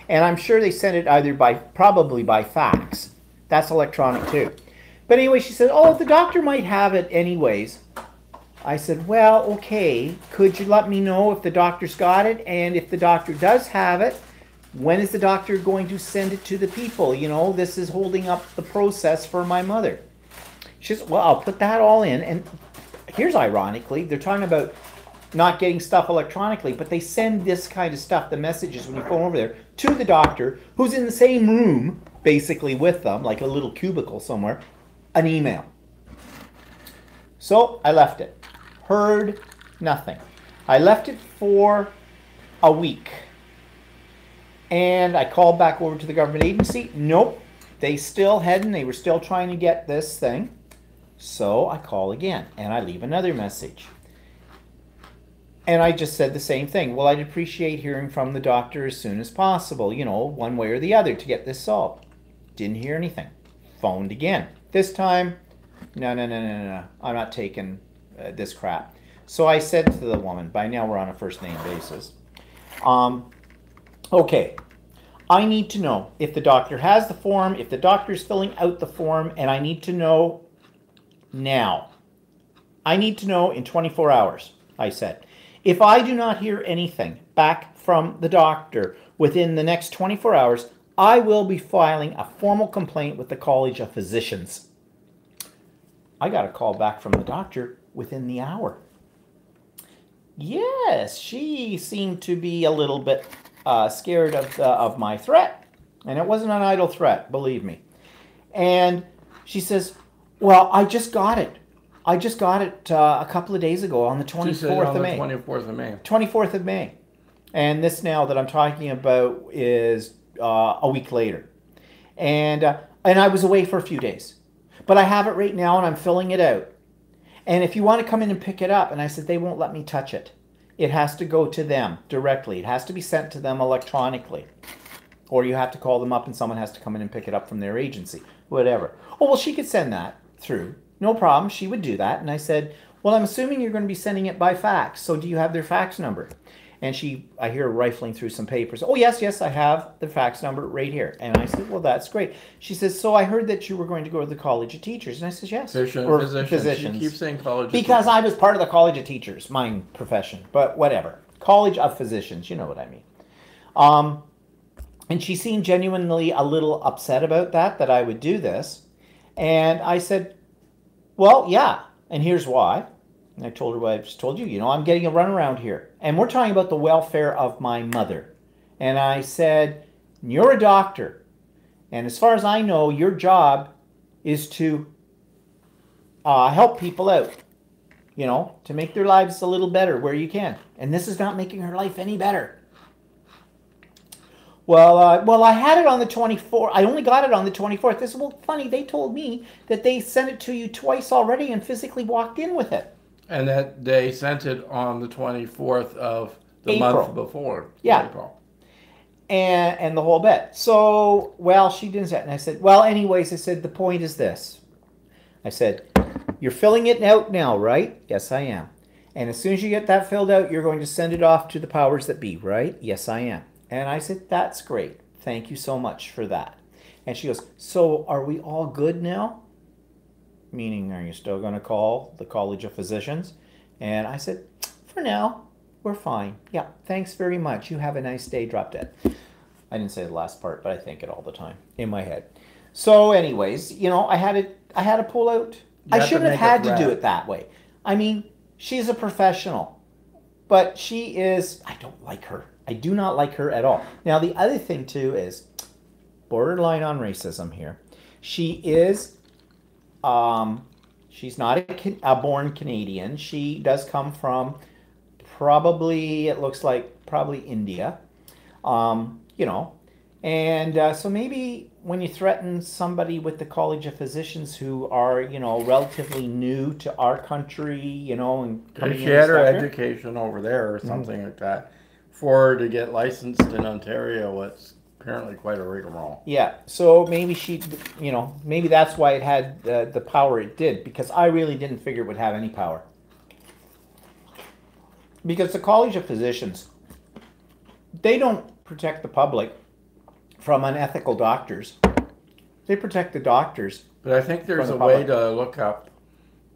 And I'm sure they sent it either probably by fax. That's electronic too. But anyway, she said, oh, the doctor might have it anyways. I said, well, okay, could you let me know if the doctor's got it? And if the doctor does have it, when is the doctor going to send it to the people? You know, this is holding up the process for my mother. She says, well, I'll put that all in. And here's ironically, they're talking about not getting stuff electronically, but they send this kind of stuff, the messages when you phone over there, to the doctor, who's in the same room, basically with them, like a little cubicle somewhere, an email. So I left it. Heard nothing. I left it for a week. And I called back over to the government agency. Nope. They still hadn't. They were still trying to get this thing. So I call again and I leave another message. And I just said the same thing. Well, I'd appreciate hearing from the doctor as soon as possible, you know, one way or the other to get this solved. Didn't hear anything. Phoned again. This time, no. I'm not taking this crap. So I said to the woman, by now we're on a first name basis, okay, I need to know if the doctor has the form, if the doctor's filling out the form, and I need to know now. I need to know in 24 hours, I said. If I do not hear anything back from the doctor within the next 24 hours, I will be filing a formal complaint with the College of Physicians. I got a call back from the doctor within the hour. Yes, she seemed to be a little bit scared of my threat. And it wasn't an idle threat, believe me. And she says, well, I just got it. I just got it a couple of days ago on the 24th of May. 24th of May. 24th of May. And this now that I'm talking about is a week later. And I was away for a few days. But I have it right now and I'm filling it out. And if you want to come in and pick it up, and I said, they won't let me touch it. It has to go to them directly. It has to be sent to them electronically. Or you have to call them up and someone has to come in and pick it up from their agency. Whatever. Oh, well, she could send that through. No problem. She would do that. And I said, well, I'm assuming you're going to be sending it by fax. So do you have their fax number? And I hear her rifling through some papers. Oh, yes, I have the fax number right here. And I said, well, that's great. She says, so I heard that you were going to go to the College of Teachers. And I said, yes. Physicians. You keep saying College of Teachers. Because I was part of the College of Teachers, my profession. But whatever. College of Physicians. You know what I mean. And she seemed genuinely a little upset about that I would do this. And I said, well, yeah. And here's why. And I told her what I just told you. You know, I'm getting a runaround here. And we're talking about the welfare of my mother. And I said, you're a doctor. And as far as I know, your job is to help people out. You know, to make their lives a little better where you can. And this is not making her life any better. Well, I had it on the 24th. I only got it on the 24th. This is funny. They told me that they sent it to you twice already and physically walked in with it. And that they sent it on the 24th of the April. month before. Yeah. April. And the whole bit. So, well, she didn't say it. And I said, well, anyways, I said, the point is this. I said, you're filling it out now, right? Yes, I am. And as soon as you get that filled out, you're going to send it off to the powers that be, right? Yes, I am. And I said, that's great. Thank you so much for that. And she goes, so are we all good now? Meaning, are you still going to call the College of Physicians? And I said, for now, we're fine. Yeah, thanks very much. You have a nice day. Drop dead. I didn't say the last part, but I think it all the time in my head. So anyways, you know, I had to pull out. I shouldn't have had to do it that way. I mean, she's a professional, but she is, I don't like her. I do not like her at all. Now, the other thing, too, is borderline on racism here. She is, she's not a born Canadian. She does come from probably, it looks like probably India. You know, and so maybe when you threaten somebody with the College of Physicians who are, you know, relatively new to our country, you know, and coming She in had as her doctor. education over there or something like that. For her to get licensed in Ontario, it's apparently quite a rigmarole. Yeah, so maybe she, you know, maybe that's why it had the power it did, because I really didn't figure it would have any power. Because the College of Physicians, they don't protect the public from unethical doctors. They protect the doctors. But I think there's From a the way public. to look up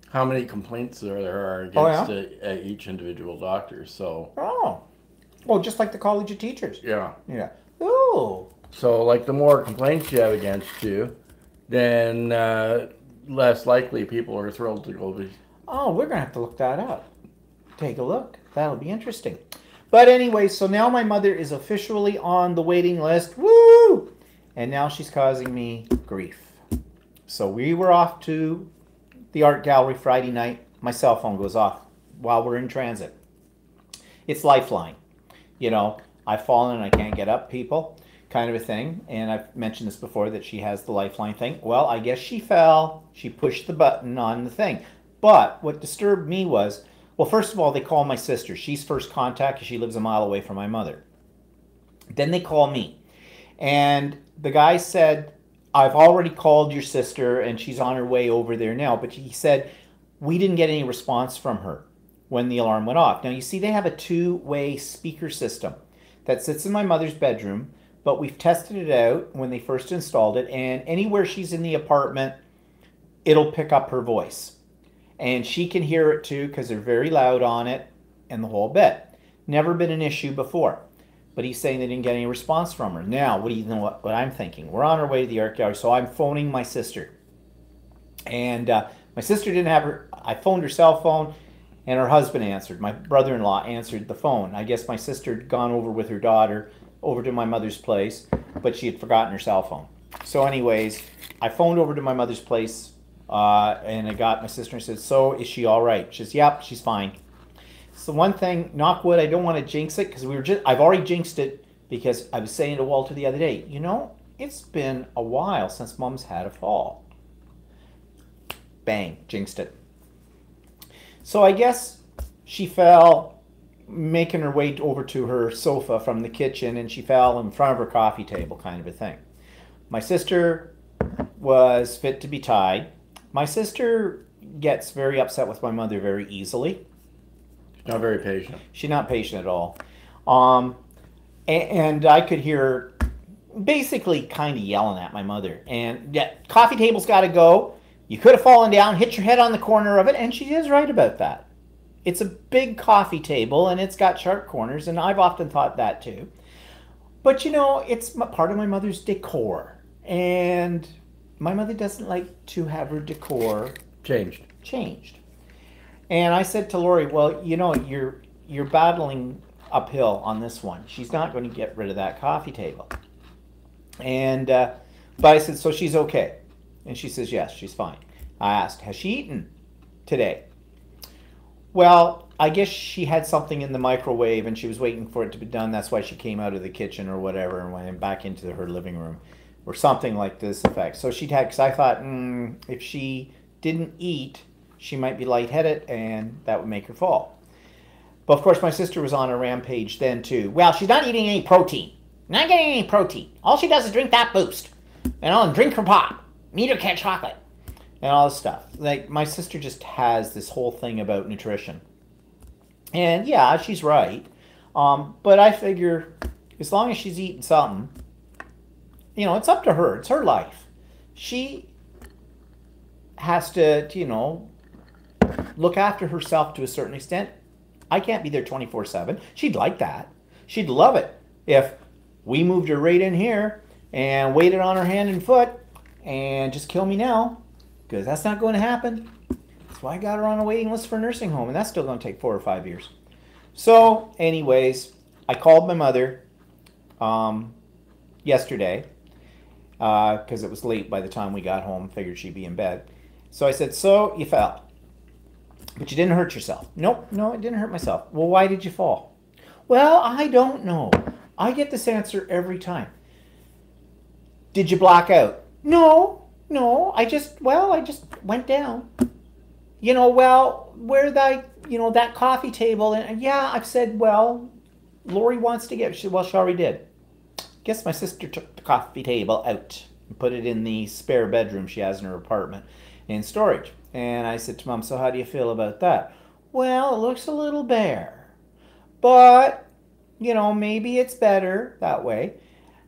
how many complaints there are Oh, against yeah? each individual doctor. So, Oh. Oh, just like the College of Teachers. yeah. Yeah. Oh. So, like, the more complaints you have against you, then less likely people are thrilled to go to. Oh, we're going to have to look that up. Take a look. That'll be interesting. But anyway, so now my mother is officially on the waiting list. Woo! And now she's causing me grief. So we were off to the art gallery Friday night. My cell phone goes off while we're in transit. It's Lifeline. You know, I've fallen and I can't get up, people, kind of a thing. And I've mentioned this before that she has the Lifeline thing. Well, I guess she fell. She pushed the button on the thing. But what disturbed me was, well, first of all, they call my sister. She's first contact because she lives a mile away from my mother. Then they call me. And the guy said, I've already called your sister and she's on her way over there now. But he said, we didn't get any response from her when the alarm went off. Now, you see, they have a two-way speaker system that sits in my mother's bedroom, but we've tested it out when they first installed it, and anywhere she's in the apartment, it'll pick up her voice. And she can hear it too because they're very loud on it and the whole bit. Never been an issue before. But he's saying they didn't get any response from her. Now, what do you know what I'm thinking? We're on our way to the art gallery, so I'm phoning my sister. And my sister didn't have her, I phoned her cell phone, and her husband answered. My brother-in-law answered the phone. I guess my sister had gone over with her daughter over to my mother's place, but she had forgotten her cell phone. So anyways, I phoned over to my mother's place, and I got my sister and said, so is she all right? She says, yep, she's fine. So one thing, knock wood, I don't want to jinx it because I've already jinxed it because I was saying to Walter the other day, you know, it's been a while since Mom's had a fall. Bang, jinxed it. So I guess she fell making her way over to her sofa from the kitchen, and she fell in front of her coffee table, kind of a thing. My sister was fit to be tied. My sister gets very upset with my mother very easily. Not very patient. She's not patient at all. And I could hear her basically kind of yelling at my mother. And yeah, coffee table's got to go. You could have fallen down, hit your head on the corner of it, and she is right about that. It's a big coffee table, and it's got sharp corners, and I've often thought that too. But you know, it's part of my mother's decor, and my mother doesn't like to have her decor changed. And I said to Lori, well, you know, you're battling uphill on this one. She's not going to get rid of that coffee table. And but I said, so she's okay. And she says, yes, she's fine. I asked, has she eaten today? Well, I guess she had something in the microwave and she was waiting for it to be done. That's why she came out of the kitchen or whatever and went back into her living room or something like this effect. So she'd had, because I thought, if she didn't eat, she might be lightheaded and that would make her fall. But of course, my sister was on a rampage then too. Well, she's not eating any protein. Not getting any protein. All she does is drink that Boost. And drink her pop. Eat her chocolate. And all this stuff. Like, my sister just has this whole thing about nutrition. And yeah, she's right. But I figure as long as she's eating something, you know, it's up to her. It's her life. She has to, you know, look after herself to a certain extent. I can't be there 24/7. She'd like that. She'd love it if we moved her right in here and waited on her hand and foot and just kill me now, because that's not going to happen. That's why I got her on a waiting list for a nursing home, and that's still going to take 4 or 5 years. So, anyways, I called my mother yesterday because it was late by the time we got home. Figured she'd be in bed. So I said, so you fell. But you didn't hurt yourself. Nope, no, it didn't hurt myself. Well, why did you fall? Well, I don't know. I get this answer every time. Did you black out? No, no, I just went down. Well, where that coffee table, and yeah, I've said, well, Lori wants to get, she already did. Guess my sister took the coffee table out and put it in the spare bedroom she has in her apartment in storage. And I said to Mom, so how do you feel about that? Well, it looks a little bare, but, maybe it's better that way.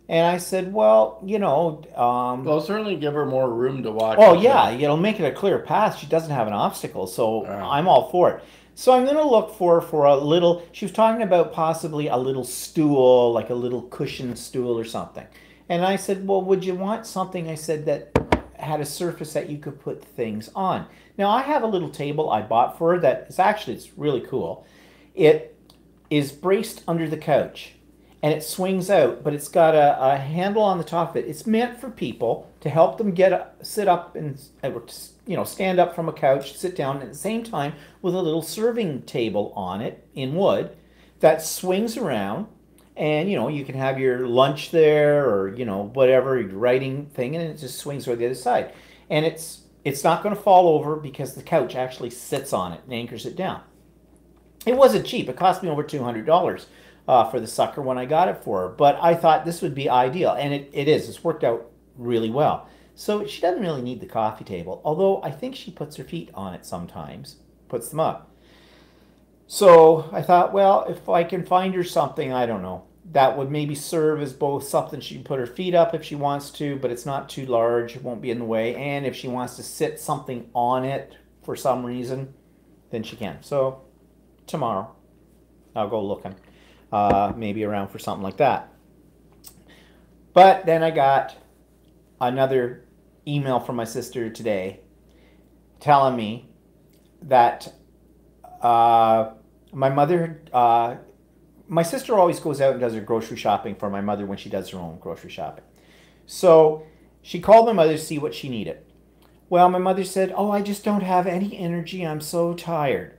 And I said, well, Well, certainly give her more room to watch. oh yeah, it'll make it a clear path. She doesn't have an obstacle, so I'm all for it. So I'm going to look for a little. She was talking about possibly a little stool, like a little cushioned stool or something. And I said, well, would you want something? I said that had a surface that you could put things on. Now I have a little table I bought for her that is actually it's really cool. It is braced under the couch and it swings out, but it's got a handle on the top of it. It's meant for people to help them sit up and stand up from a couch, sit down at the same time with a little serving table on it in wood that swings around, and you can have your lunch there or whatever your writing thing, and it just swings over the other side, and it's not going to fall over because the couch actually sits on it and anchors it down. It wasn't cheap. It cost me over $200 for the sucker when I got it for her. But I thought this would be ideal, and it is. It's worked out really well. So she doesn't really need the coffee table, although I think she puts her feet on it sometimes, puts them up. So I thought, well, if I can find her something, I don't know, that would maybe serve as both something she can put her feet up if she wants to, but it's not too large, it won't be in the way, and if she wants to sit something on it for some reason, then she can. So tomorrow I'll go looking. Maybe around for something like that. But then I got another email from my sister today telling me that my sister always goes out and does her grocery shopping for my mother when she does her own grocery shopping. So she called my mother to see what she needed. Well, my mother said, oh, I just don't have any energy. I'm so tired.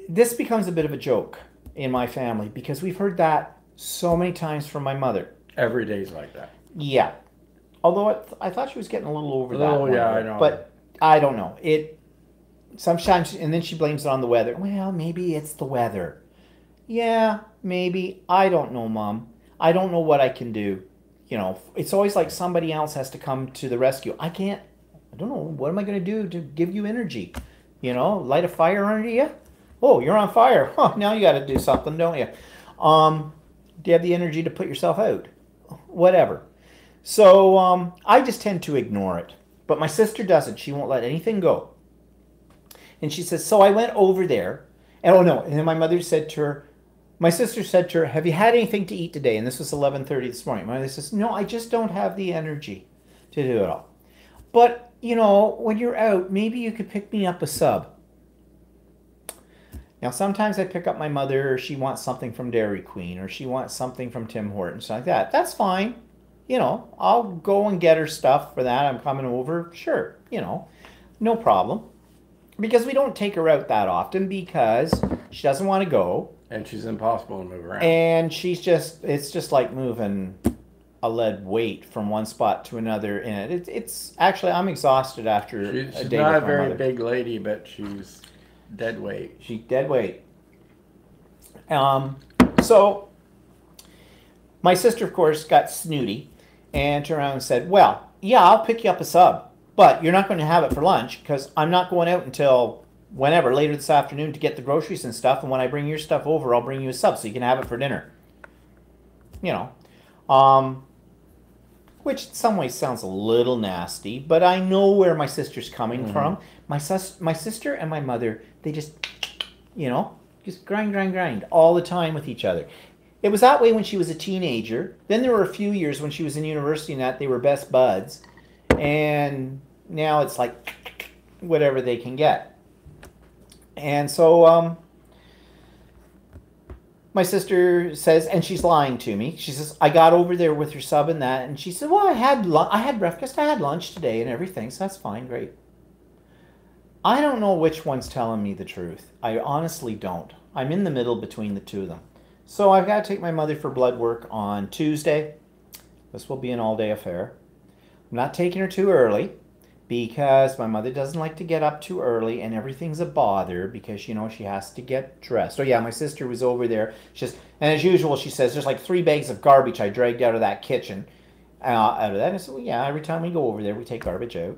This becomes a bit of a joke in my family because we've heard that so many times from my mother. Every day's like that. Yeah. Although I thought she was getting a little over that. Oh, yeah, I know. But I don't know. Sometimes, and then she blames it on the weather. Well, maybe it's the weather. Yeah, maybe. I don't know, Mom. I don't know what I can do. It's always like somebody else has to come to the rescue. I don't know. What am I going to do to give you energy? Light a fire under you? Oh, you're on fire. Huh, now you got to do something, don't you? Do you have the energy to put yourself out? Whatever. So I just tend to ignore it. But my sister doesn't. She won't let anything go. And she says, so I went over there. And oh no, and then my sister said to her, have you had anything to eat today? And this was 11:30 this morning. My mother says, no, I just don't have the energy to do it all. But, when you're out, maybe you could pick me up a sub. Now, sometimes I pick up my mother, or she wants something from Dairy Queen, or she wants something from Tim Hortons, like that. That's fine. I'll go and get her stuff for that. I'm coming over. Sure, no problem. Because we don't take her out that often because she doesn't want to go. And she's impossible to move around. And it's just like moving a lead weight from one spot to another. And it's actually, I'm exhausted after a day with my mother. She's not a very big lady, but she's dead weight. She's dead weight. So my sister, of course, got snooty and turned around and said, well, yeah, I'll pick you up a sub, but you're not going to have it for lunch because I'm not going out until whenever, later this afternoon to get the groceries and stuff. And when I bring your stuff over, I'll bring you a sub so you can have it for dinner. Which in some ways sounds a little nasty, but I know where my sister's coming from. My sister and my mother, they just grind all the time with each other. It was that way when she was a teenager. Then there were a few years when she was in university and that they were best buds. And now it's like whatever they can get. And so my sister says, and she's lying to me. She says, I got over there with her sub and that. And she said, well, I had breakfast. I had lunch today and everything. So that's fine. Great. I don't know which one's telling me the truth. I honestly don't. I'm in the middle between the two of them. So I've got to take my mother for blood work on Tuesday. This will be an all-day affair. I'm not taking her too early because my mother doesn't like to get up too early and everything's a bother because, you know, she has to get dressed. Oh, yeah, my sister was over there. And as usual, she says, there's like 3 bags of garbage I dragged out of that kitchen. Out of that. And I said, well, yeah, every time we go over there, we take garbage out,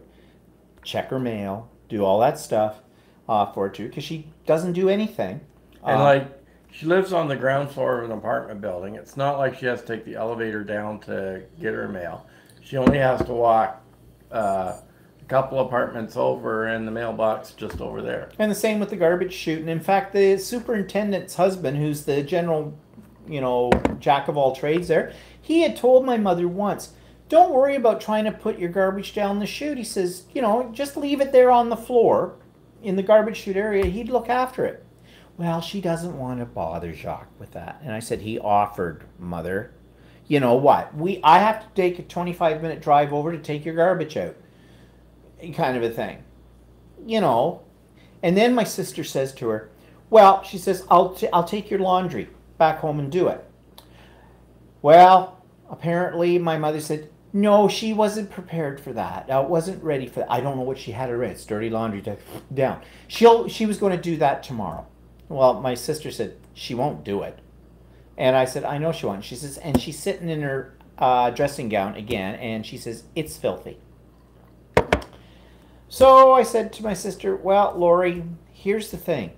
check her mail, do all that stuff for her too because she doesn't do anything. And like, she lives on the ground floor of an apartment building. It's not like she has to take the elevator down to get her mail. She only has to walk a couple apartments over, and the mailbox just over there. And the same with the garbage chute. And in fact, the superintendent's husband, who's the general, you know, jack of all trades there, he had told my mother once, don't worry about trying to put your garbage down the chute. He says, you know, just leave it there on the floor in the garbage chute area. He'd look after it. Well, she doesn't want to bother Jacques with that. And I said, he offered, Mother. You know what? I have to take a 25-minute drive over to take your garbage out. Kind of a thing. You know. And then my sister says to her, well, she says, I'll take your laundry back home and do it. Well, apparently my mother said, no, she wasn't prepared for that. I wasn't ready for that. I don't know what she had her in. It's dirty laundry down. She was going to do that tomorrow. Well, my sister said, she won't do it. And I said, I know she won't. She says, and she's sitting in her dressing gown again, and she says, it's filthy. So I said to my sister, well, Lori, here's the thing.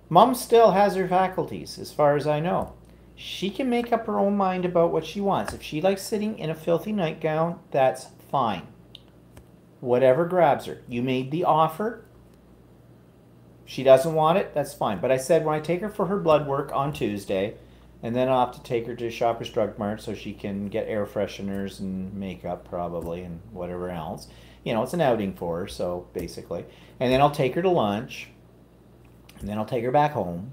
Mom still has her faculties, as far as I know. She can make up her own mind about what she wants. If she likes sitting in a filthy nightgown, that's fine. Whatever grabs her. You made the offer. She doesn't want it, that's fine. But I said when I take her for her blood work on Tuesday, and then I'll have to take her to Shoppers Drug Mart so she can get air fresheners and makeup probably and whatever else. You know, it's an outing for her, so basically. And then I'll take her to lunch, and then I'll take her back home,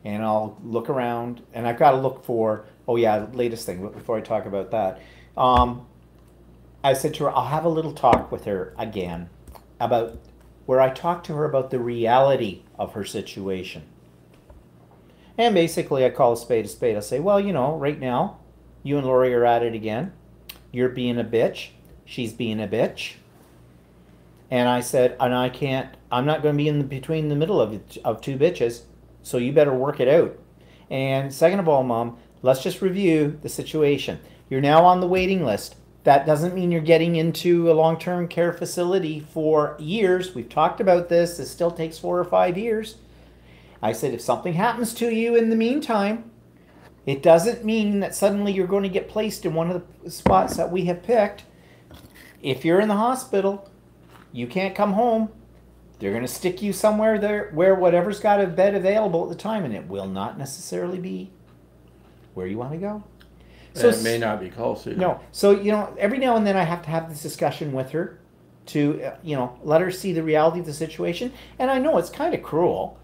and I'll look around, and I've got to look for, oh yeah, latest thing, before I talk about that. I said to her, I'll have a little talk with her again about where I talk to her about the reality of her situation. And basically I call a spade a spade. I say, well, you know, right now, you and Lori are at it again. You're being a bitch. She's being a bitch. And I said, and I'm not going to be in between the middle of two bitches, so you better work it out. And second of all, Mom, let's just review the situation. You're now on the waiting list. That doesn't mean you're getting into a long-term care facility for years. We've talked about this. This still takes 4 or 5 years. I said, if something happens to you in the meantime, it doesn't mean that suddenly you're going to get placed in one of the spots that we have picked. If you're in the hospital, you can't come home. They're going to stick you somewhere there where whatever's got a bed available at the time, and it will not necessarily be where you want to go. So it may not be close either. No. So, you know, every now and then I have to have this discussion with her to, you know, let her see the reality of the situation. And I know it's kind of cruel.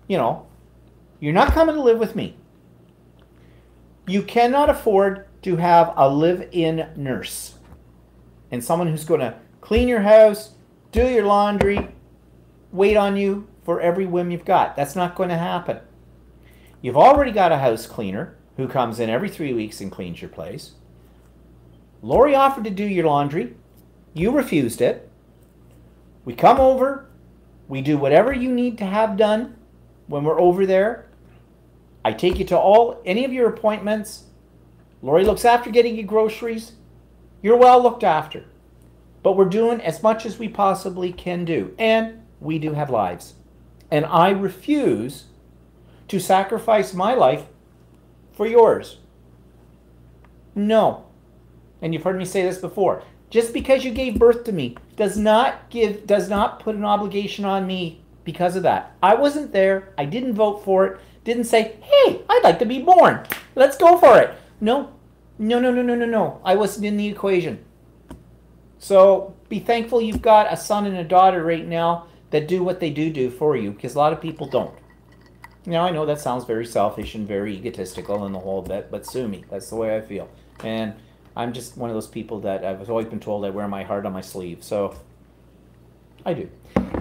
You know, you're not coming to live with me. You cannot afford to have a live-in nurse and someone who's going to clean your house, do your laundry, wait on you for every whim you've got. That's not going to happen. You've already got a house cleaner who comes in every 3 weeks and cleans your place. Lori offered to do your laundry. You refused it. We come over. We do whatever you need to have done when we're over there. I take you to any of your appointments. Lori looks after getting you groceries. You're well looked after. But we're doing as much as we possibly can do. And we do have lives. And I refuse to sacrifice my life for yours. No. And you've heard me say this before. Just because you gave birth to me does not put an obligation on me because of that. I wasn't there. I didn't vote for it. Didn't say, hey, I'd like to be born. Let's go for it. No. No. I wasn't in the equation. So be thankful you've got a son and a daughter right now that do what they do for you, because a lot of people don't. Now, I know that sounds very selfish and very egotistical and the whole bit, but sue me. That's the way I feel. And I'm just one of those people that I've always been told I wear my heart on my sleeve. So I do.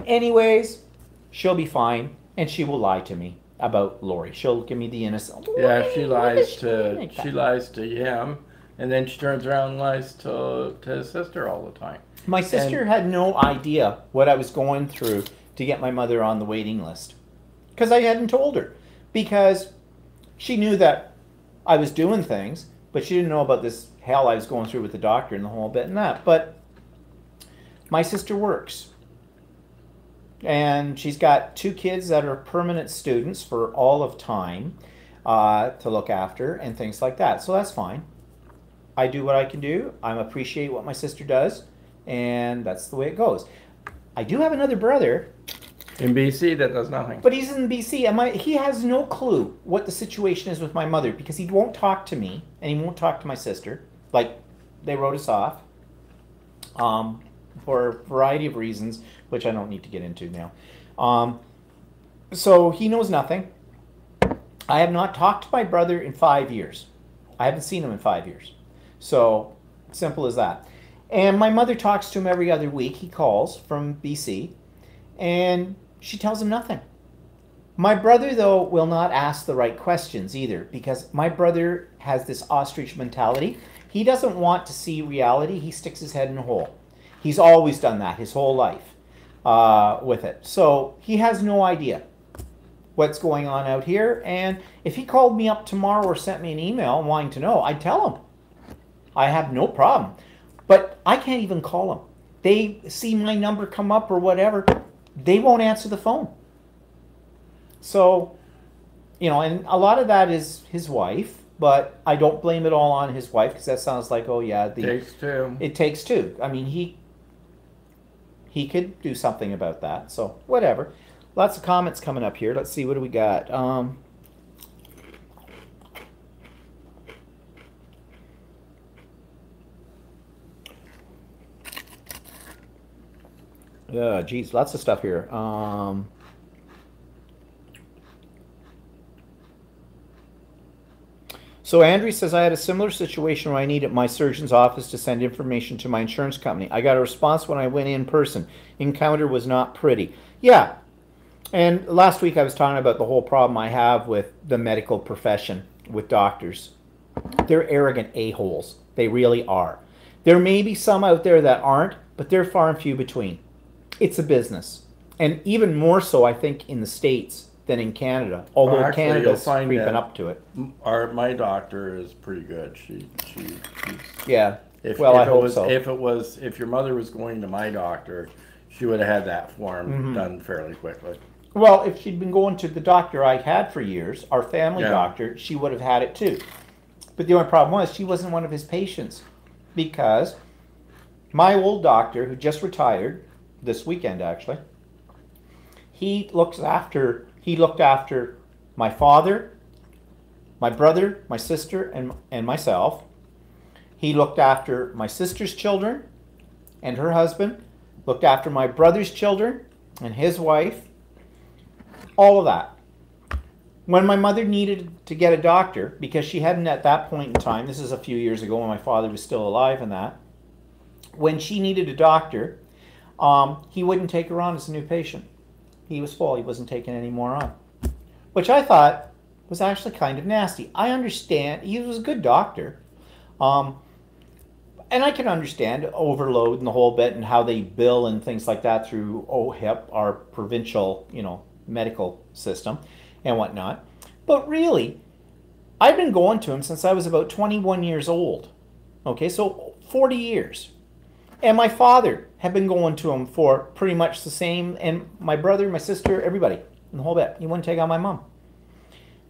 Anyways, she'll be fine, and she will lie to me about Lori. She'll give me the innocent. Yeah, she lies to him, and then she turns around and lies to his sister all the time. My sister had no idea what I was going through to get my mother on the waiting list, because I hadn't told her. Because she knew that I was doing things, but she didn't know about this hell I was going through with the doctor and the whole bit and that. But my sister works. And she's got 2 kids that are permanent students for all of time to look after and things like that. So that's fine. I do what I can do. I appreciate what my sister does. And that's the way it goes. I do have another brother. In BC, that does nothing. But he's in BC, and he has no clue what the situation is with my mother, because he won't talk to me, and he won't talk to my sister. Like, they wrote us off for a variety of reasons, which I don't need to get into now. So he knows nothing. I have not talked to my brother in 5 years. I haven't seen him in 5 years. So, simple as that. And my mother talks to him every other week. He calls from BC, and she tells him nothing. My brother, though, will not ask the right questions either, because my brother has this ostrich mentality. He doesn't want to see reality. He sticks his head in a hole. He's always done that his whole life with it. So he has no idea what's going on out here. And if he called me up tomorrow or sent me an email wanting to know, I'd tell him. I have no problem. But I can't even call him. They see my number come up or whatever, they won't answer the phone. So, and a lot of that is his wife, but I don't blame it all on his wife, because that sounds like, oh yeah, takes two. It takes two. I mean, he could do something about that. So whatever. Lots of comments coming up here. Let's see, what do we got? Geez, lots of stuff here. So Andrew says, I had a similar situation where I needed my surgeon's office to send information to my insurance company. I got a response when I went in person. Encounter was not pretty. Yeah. And last week I was talking about the whole problem I have with the medical profession, with doctors. They're arrogant a-holes. They really are. There may be some out there that aren't, but they're far and few between. It's a business. And even more so, I think, in the States than in Canada. Although Canada's creeping up to it. My doctor is pretty good. She's yeah. I hope so. If your mother was going to my doctor, she would have had that form done fairly quickly. Well, if she'd been going to the doctor I had for years, our family doctor, she would have had it too. But the only problem was she wasn't one of his patients, because my old doctor, who just retired this weekend actually, he looked after my father, my brother, my sister, and myself. He looked after my sister's children and her husband, looked after my brother's children and his wife, all of that. When my mother needed to get a doctor, because she hadn't at that point in time, this is a few years ago when my father was still alive and that, when she needed a doctor, he wouldn't take her on as a new patient. He was full. He wasn't taking any more on. Which I thought was actually kind of nasty. I understand. He was a good doctor. And I can understand overload and the whole bit and how they bill and things like that through OHIP, our provincial, medical system and whatnot. But really, I've been going to him since I was about 21 years old. Okay, so 40 years. And my father had been going to him for pretty much the same, and my brother, my sister, everybody, and the whole bit. He wouldn't take on my mom.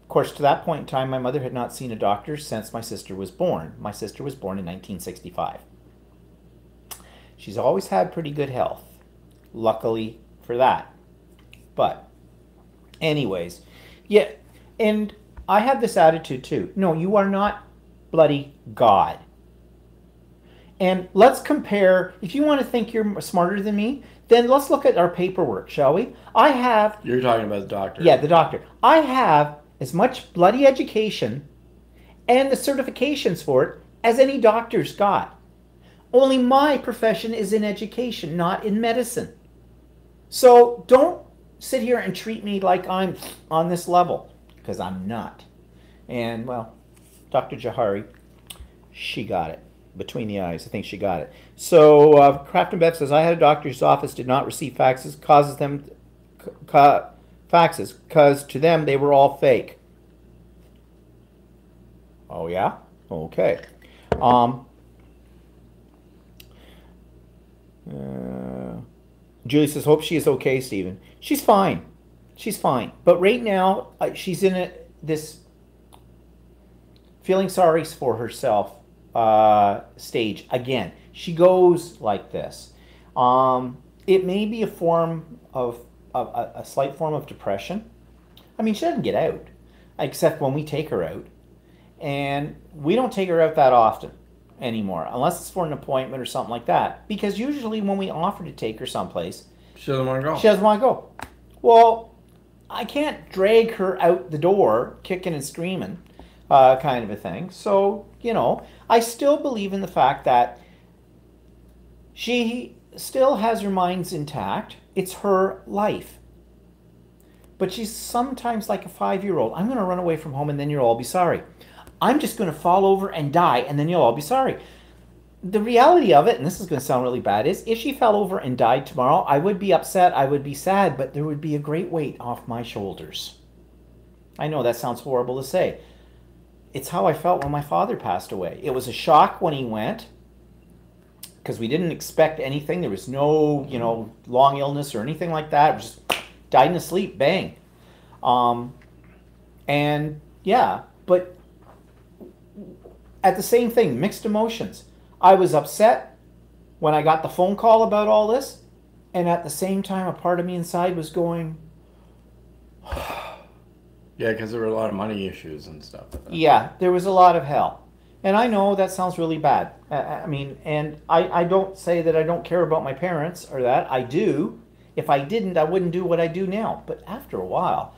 Of course, to that point in time, my mother had not seen a doctor since my sister was born. My sister was born in 1965. She's always had pretty good health, luckily for that. But anyways, yeah, and I have this attitude too. No, you are not bloody God. And let's compare, if you want to think you're smarter than me, then let's look at our paperwork, shall we? You're talking about the doctor. Yeah, the doctor. I have as much bloody education and the certifications for it as any doctor's got. Only my profession is in education, not in medicine. So don't sit here and treat me like I'm on this level, because I'm not. And, well, Dr. Jahari, she got it. Between the eyes, I think she got it. So, Crafton Bev says, I had a doctor's office did not receive faxes, faxes, because to them they were all fake. Oh, yeah? Okay. Julie says, hope she is okay, Stephen. She's fine. She's fine. But right now, she's in this feeling sorry for herself stage. Again, she goes like this. It may be a form of a slight form of depression. I mean, she doesn't get out, except when we take her out. And we don't take her out that often anymore, unless it's for an appointment or something like that. Because usually when we offer to take her someplace, she doesn't want to go. She doesn't want to go. Well, I can't drag her out the door kicking and screaming, kind of a thing. So, I still believe in the fact that she still has her mind's intact. It's her life. But she's sometimes like a 5-year-old. I'm going to run away from home and then you'll all be sorry. I'm just going to fall over and die and then you'll all be sorry. The reality of it, and this is going to sound really bad, is if she fell over and died tomorrow, I would be upset, I would be sad, but there would be a great weight off my shoulders. I know that sounds horrible to say. It's how I felt when my father passed away. It was a shock when he went, because we didn't expect anything. There was no, long illness or anything like that. It was just died in his sleep, bang. And yeah, but at the same thing, mixed emotions. I was upset when I got the phone call about all this, and at the same time, a part of me inside was going, yeah, because there were a lot of money issues and stuff. Yeah, there was a lot of hell. And I know that sounds really bad. I mean, and I don't say that I don't care about my parents or that. I do. If I didn't, I wouldn't do what I do now. But after a while,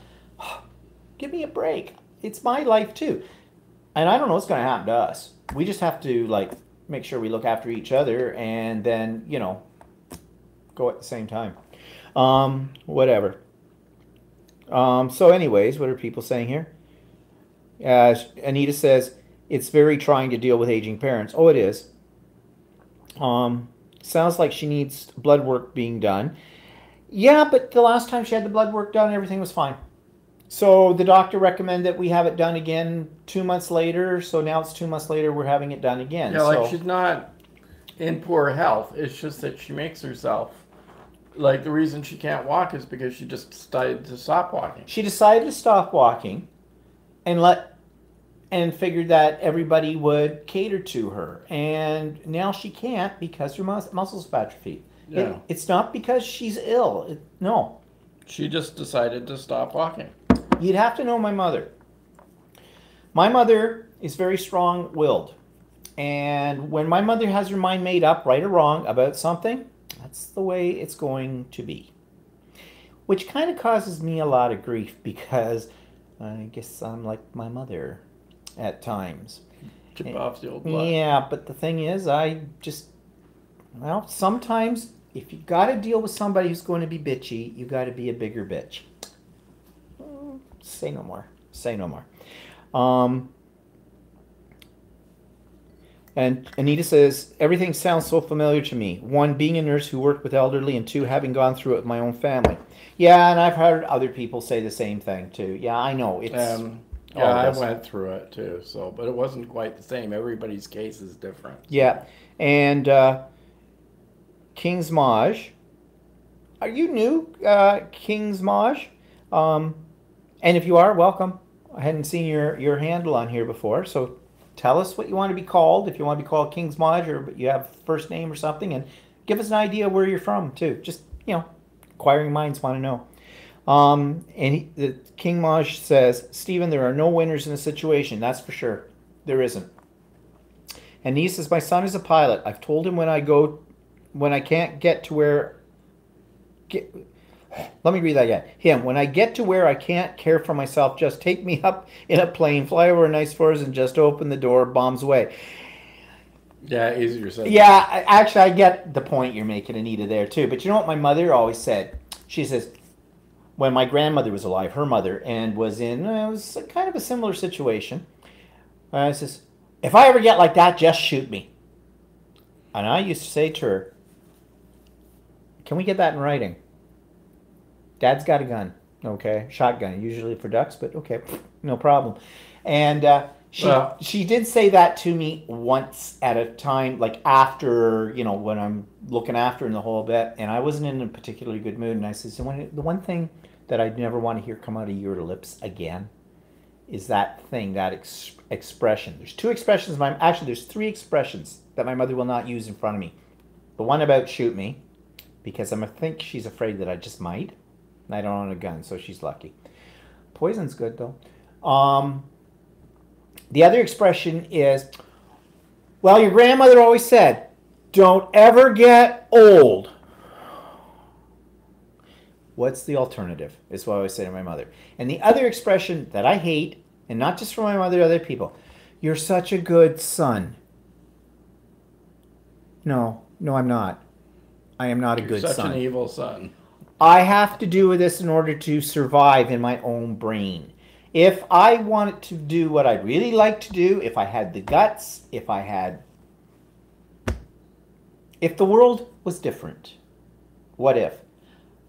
give me a break. It's my life too. And I don't know what's going to happen to us. We just have to, make sure we look after each other and then, go at the same time. Whatever. So anyways, what are people saying here? Anita says, it's very trying to deal with aging parents. Oh, it is. Sounds like she needs blood work being done. Yeah, but the last time she had the blood work done, everything was fine. So the doctor recommended that we have it done again 2 months later. So now it's 2 months later, we're having it done again. Yeah, she's not in poor health. It's just that she makes herself. The reason she can't walk is because she just decided to stop walking. She decided to stop walking and figured that everybody would cater to her. And now she can't because her muscles have atrophied. Yeah. It's not because she's ill. No. She just decided to stop walking. You'd have to know my mother. My mother is very strong-willed. And when my mother has her mind made up, right or wrong, about something, that's the way it's going to be. Which kind of causes me a lot of grief because I guess I'm like my mother at times. Chip off the old blood. Yeah, but the thing is, sometimes if you got to deal with somebody who's going to be bitchy, you got to be a bigger bitch. Say no more. Say no more. And Anita says, everything sounds so familiar to me. 1, being a nurse who worked with elderly, and 2, having gone through it with my own family. Yeah, and I've heard other people say the same thing too. Yeah, I know. It's I went through it too. But it wasn't quite the same. Everybody's case is different. Yeah, and King's Maj. Are you new, King's Maj? And if you are, welcome. I hadn't seen your handle on here before, so tell us what you want to be called. If you want to be called King's Maj, or you have first name or something, and give us an idea where you're from too. Just inquiring minds want to know. The King Maj says, Stephen, there are no winners in the situation. That's for sure. There isn't. And he says, my son is a pilot. I've told him when I can't get to where. Let me read that again. When I get to where I can't care for myself, just take me up in a plane, fly over a nice forest, and just open the door, bombs away. Yeah, easier said. Yeah, actually, I get the point you're making, Anita, there too. But you know what my mother always said? She says, when my grandmother was alive, her mother, and was in, it was kind of a similar situation. I says, if I ever get like that, just shoot me. And I used to say to her, can we get that in writing? Dad's got a gun, okay? Shotgun, usually for ducks, but okay, no problem. And she did say that to me once at a time, like after, when I'm looking after her in the whole bit, and I wasn't in a particularly good mood. And I said, the one thing that I'd never want to hear come out of your lips again is that thing, that expression. There's two expressions. Actually, there's three expressions that my mother will not use in front of me. The one about shoot me, because I think she's afraid that I just might. And I don't own a gun, so she's lucky. Poison's good, though. The other expression is, well, your grandmother always said, don't ever get old. What's the alternative? Is what I always say to my mother. And the other expression that I hate, and not just from my mother, other people, you're such a good son. No, I'm not. I am not a good son. Such an evil son. I have to do this in order to survive in my own brain. If I wanted to do what I'd really like to do, if I had the guts, if the world was different, what if?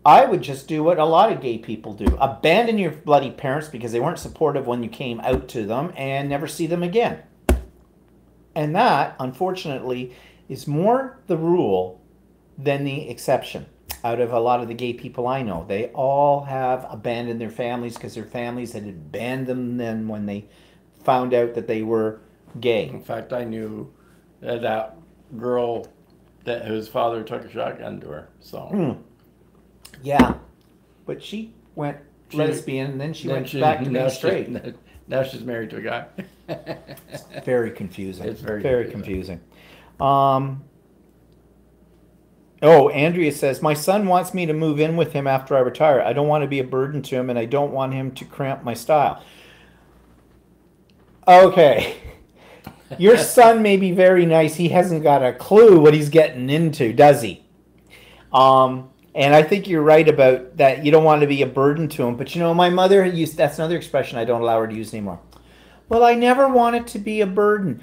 I would just do what a lot of gay people do. Abandon your bloody parents because they weren't supportive when you came out to them and never see them again. And that, unfortunately, is more the rule than the exception. Out of a lot of the gay people I know, they all have abandoned their families because their families had abandoned them when they found out that they were gay. In fact, I knew that girl whose father took a shotgun to her. So, yeah, but she went lesbian, and then she went back to being straight. Now she's married to a guy. It's very confusing. It's very confusing. Oh, Andrea says, my son wants me to move in with him after I retire. I don't want to be a burden to him, and I don't want him to cramp my style. Okay. Your son may be very nice. He hasn't got a clue what he's getting into, does he? And I think you're right about that. You don't want to be a burden to him. But, my mother used, that's another expression I don't allow her to use anymore. Well, I never wanted to be a burden.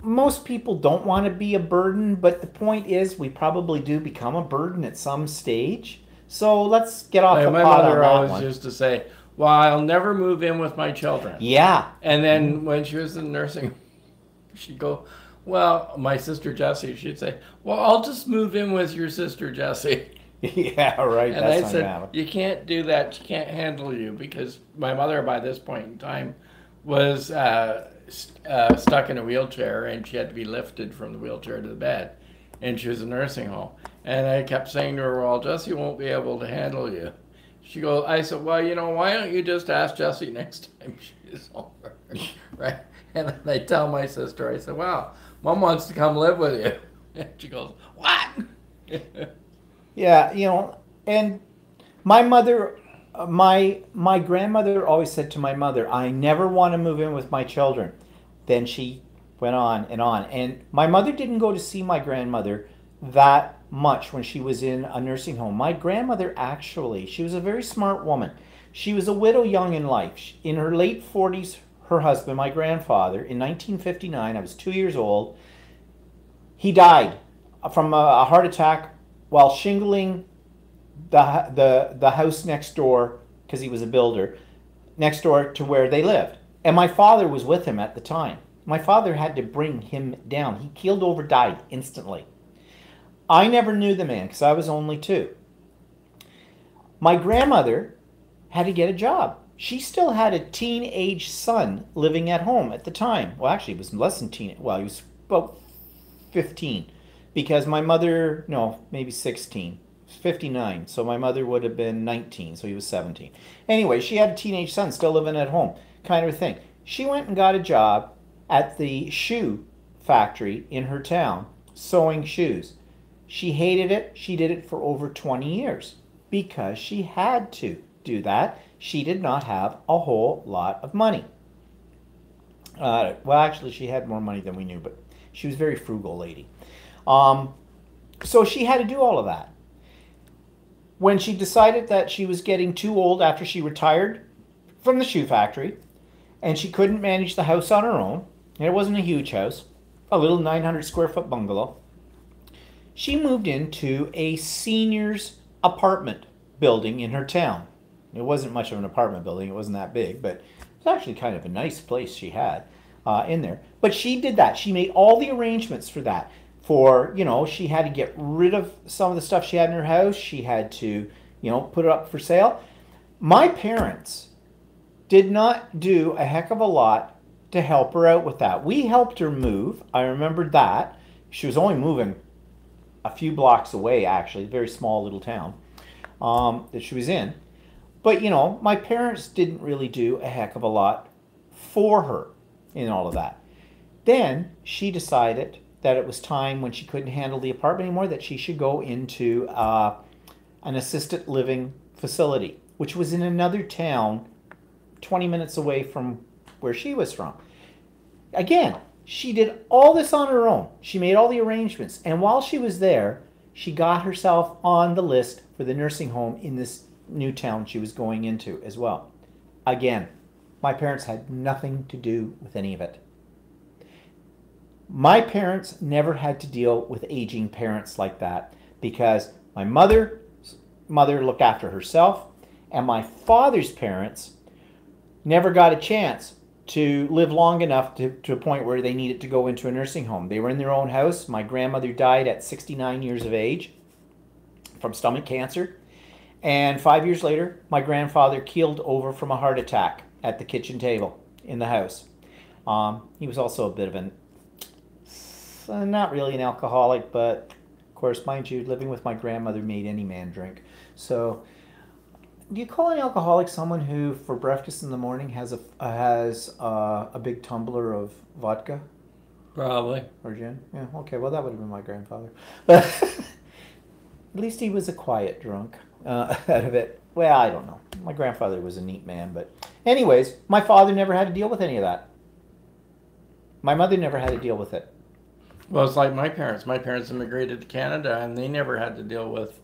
Most people don't want to be a burden, but the point is we probably do become a burden at some stage. So let's get off the pot on that one. My mother always used to say, well, I'll never move in with my children. Yeah. And then when she was in nursing, she'd go, well, my sister Jessie, she'd say, well, I'll just move in with your sister Jessie. Yeah, right. And I said, you can't do that. She can't handle you, because my mother by this point in time was stuck in a wheelchair, and she had to be lifted from the wheelchair to the bed, and she was in a nursing home. And I kept saying to her, well, Jessie won't be able to handle you. I said, well, why don't you just ask Jessie next time she's over, right? And then I tell my sister, I said, well, Mom wants to come live with you. And she goes, what? Yeah, and my mother, my grandmother always said to my mother, I never want to move in with my children. Then she went on. And my mother didn't go to see my grandmother that much when she was in a nursing home. My grandmother she was a very smart woman. She was a widow young in life. In her late 40s, her husband, my grandfather, in 1959, I was 2 years old, he died from a heart attack while shingling the house next door, because he was a builder, next door to where they lived. And my father was with him at the time. My father had to bring him down. He keeled over, died instantly. I never knew the man because I was only 2. My grandmother had to get a job. She still had a teenage son living at home at the time. Well, actually, it was less than teen. Well, he was about 15, because my mother, maybe 16. 59, so my mother would have been 19, so he was 17. Anyway, she had a teenage son still living at home, kind of a thing. She went and got a job at the shoe factory in her town, sewing shoes. She hated it. She did it for over 20 years because she had to do that. She did not have a whole lot of money. Well, actually, she had more money than we knew, but she was a very frugal lady. So she had to do all of that. when she decided that she was getting too old after she retired from the shoe factory and she couldn't manage the house on her own, and it wasn't a huge house, a little 900 square foot bungalow, she moved into a seniors apartment building in her town. It wasn't much of an apartment building, it wasn't that big, but it's actually kind of a nice place she had in there. But she did that. She made all the arrangements for that. She had to get rid of some of the stuff she had in her house. She had to, put it up for sale. My parents did not do a heck of a lot to help her out with that. We helped her move. I remembered that. She was only moving a few blocks away, actually, a very small little town that she was in. But, my parents didn't really do a heck of a lot for her in all of that. Then she decided that it was time, when she couldn't handle the apartment anymore, that she should go into an assisted living facility, which was in another town 20 minutes away from where she was from. Again, she did all this on her own. She made all the arrangements. And while she was there, she got herself on the list for the nursing home in this new town she was going into as well. Again, my parents had nothing to do with any of it. My parents never had to deal with aging parents like that because my mother looked after herself, and my father's parents never got a chance to live long enough to a point where they needed to go into a nursing home. They were in their own house. My grandmother died at 69 years of age from stomach cancer. And 5 years later, my grandfather keeled over from a heart attack at the kitchen table in the house. He was also a bit of not really an alcoholic, but of course, mind you, living with my grandmother made any man drink. So, do you call an alcoholic someone who, for breakfast in the morning, has a big tumbler of vodka? Probably. Or gin? Yeah, okay, well, that would have been my grandfather. But at least he was a quiet drunk out of it. Well, I don't know. My grandfather was a neat man, but anyways, my father never had to deal with any of that. My mother never had to deal with it. Well, it's like my parents. My parents immigrated to Canada, and they never had to deal with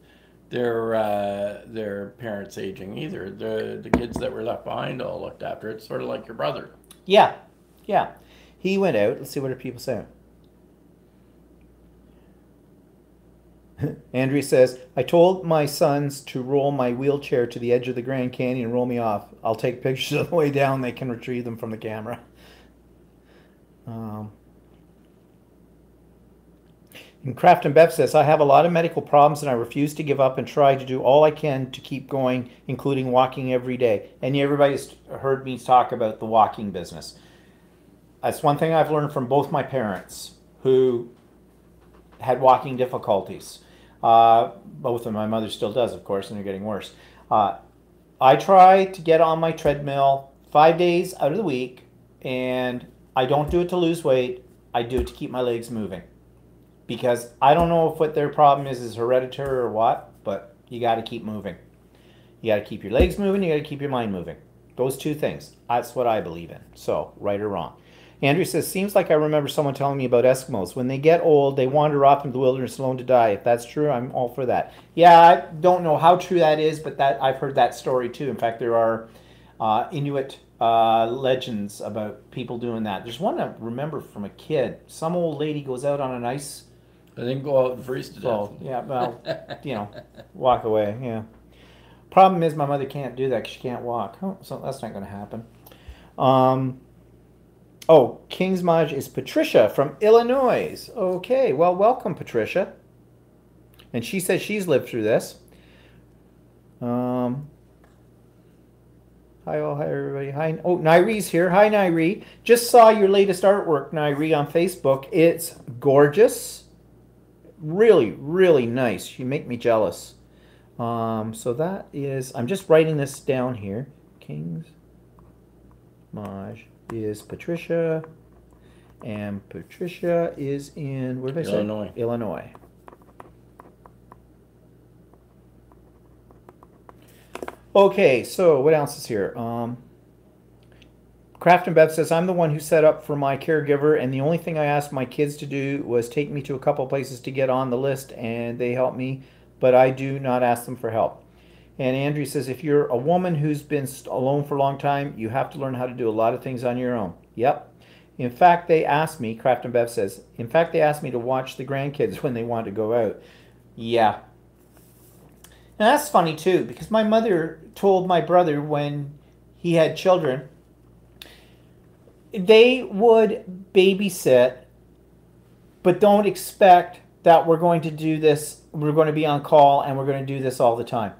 their parents aging either. The kids that were left behind all looked after it, sort of like your brother. Yeah. He went out. Let's see what are people saying. Andrea says, I told my sons to roll my wheelchair to the edge of the Grand Canyon and roll me off. I'll take pictures on the way down. They can retrieve them from the camera. And Craft and Bev says, I have a lot of medical problems and I refuse to give up and try to do all I can to keep going, including walking every day. And everybody's heard me talk about the walking business. That's one thing I've learned from both my parents who had walking difficulties. Both of them, my mother still does, of course, and they're getting worse. I try to get on my treadmill 5 days out of the week, and I don't do it to lose weight. I do it to keep my legs moving. Because I don't know if what their problem is hereditary or what, but you got to keep moving. You got to keep your legs moving, you got to keep your mind moving. Those two things. That's what I believe in. So, right or wrong. Andrew says, seems like I remember someone telling me about Eskimos. When they get old, they wander off into the wilderness alone to die. If that's true, I'm all for that. Yeah, I don't know how true that is, but I've heard that story too. In fact, there are Inuit legends about people doing that. There's one I remember from a kid. Some old lady goes out on an ice. I didn't go out and freeze to death. Yeah, well, walk away, yeah. Problem is my mother can't do that because she can't walk. Oh, so that's not going to happen. King's Maj is Patricia from Illinois. Okay, well, welcome, Patricia. And she says she's lived through this. Hi, everybody. Hi. Oh, Nyrie's here. Hi, Nyrie. Just saw your latest artwork, Nyrie, on Facebook. It's gorgeous. Really, really nice. You make me jealous. So that is, I'm just writing this down here. King's Maj is Patricia, and Patricia is in, where did I say? Illinois. Illinois. Okay, so what else is here? Craft and Bev says, I'm the one who set up for my caregiver, and the only thing I asked my kids to do was take me to a couple places to get on the list, and they helped me, but I do not ask them for help. And Andrew says, if you're a woman who's been alone for a long time, you have to learn how to do a lot of things on your own. Yep. In fact, they asked me, Craft and Bev says, in fact, they asked me to watch the grandkids when they want to go out. Yeah. And that's funny too, because my mother told my brother when he had children, they would babysit, but don't expect that we're going to do this, we're going to be on call, and we're going to do this all the time.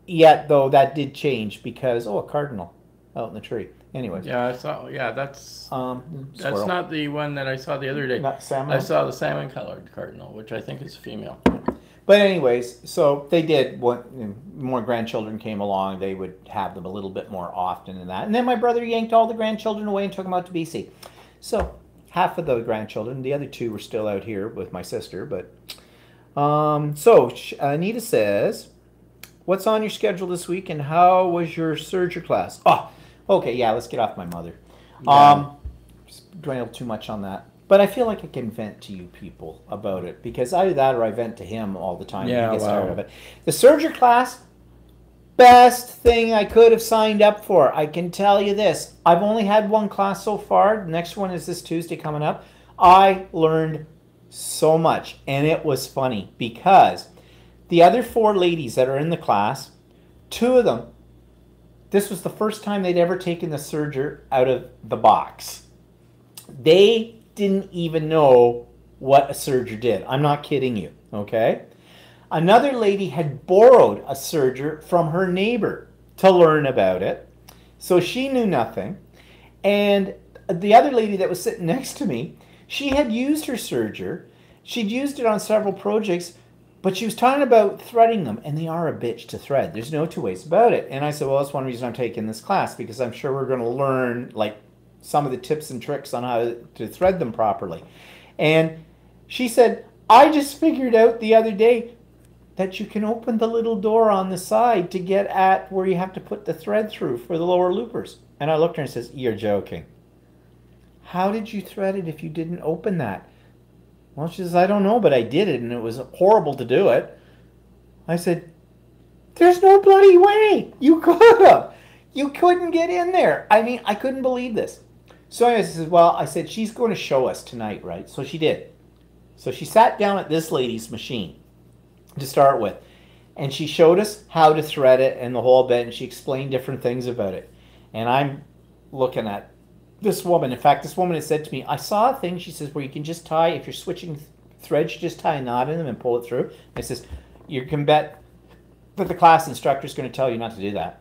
Yet, though, that did change because, a cardinal out in the tree. Anyways. Yeah, I saw. Yeah, that's squirrel. not the one that I saw the other day. Not salmon? I saw the salmon-colored cardinal, which I think is female. But anyways, so they did. When more grandchildren came along, they would have them a little bit more often than that. And then my brother yanked all the grandchildren away and took them out to BC. So half of the grandchildren, the other two were still out here with my sister. But so Anita says, what's on your schedule this week and how was your surgery class? Oh, okay, yeah, let's get off my mother. Yeah. Just dwell too much on that. But I feel like I can vent to you people about it because either that or I vent to him all the time. Yeah, he gets wow. tired of it. The surgery class, best thing I could have signed up for. I can tell you this. I've only had one class so far. The next one is this Tuesday coming up. I learned so much, and it was funny because the other 4 ladies that are in the class, 2 of them, this was the first time they'd ever taken the serger out of the box. They didn't even know what a serger did. I'm not kidding you, okay? Another lady had borrowed a serger from her neighbor to learn about it, so she knew nothing. And the other lady that was sitting next to me, she had used her serger. She'd used it on several projects, but she was talking about threading them, and they are a bitch to thread. There's no two ways about it. And I said, well, that's one reason I'm taking this class, because I'm sure we're going to learn, like, some of the tips and tricks on how to thread them properly. And she said, I just figured out the other day that you can open the little door on the side to get at where you have to put the thread through for the lower loopers. And I looked at her and says, you're joking. How did you thread it if you didn't open that? Well, she says, I don't know, but I did it and it was horrible to do it. I said, there's no bloody way. You could have. You couldn't get in there. I mean, I couldn't believe this. So I said, well, I said, she's going to show us tonight, right? So she did. So she sat down at this lady's machine to start with. And she showed us how to thread it and the whole bit. And she explained different things about it. And I'm looking at this woman. In fact, this woman had said to me, I saw a thing, she says, where you can just tie, if you're switching threads, you just tie a knot in them and pull it through. And I says, you can bet that the class instructor is going to tell you not to do that.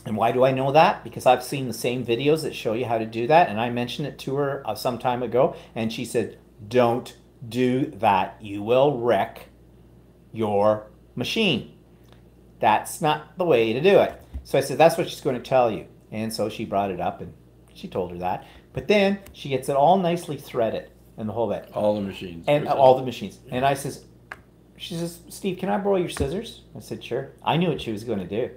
And why do I know that? Because I've seen the same videos that show you how to do that. And I mentioned it to her some time ago. And she said, don't do that. You will wreck your machine. That's not the way to do it. So I said, that's what she's going to tell you. And so she brought it up and she told her that. But then she gets it all nicely threaded and the whole bit. All the machines. And all the machines. And I says, she says, Steve, can I borrow your scissors? I said, sure. I knew what she was going to do.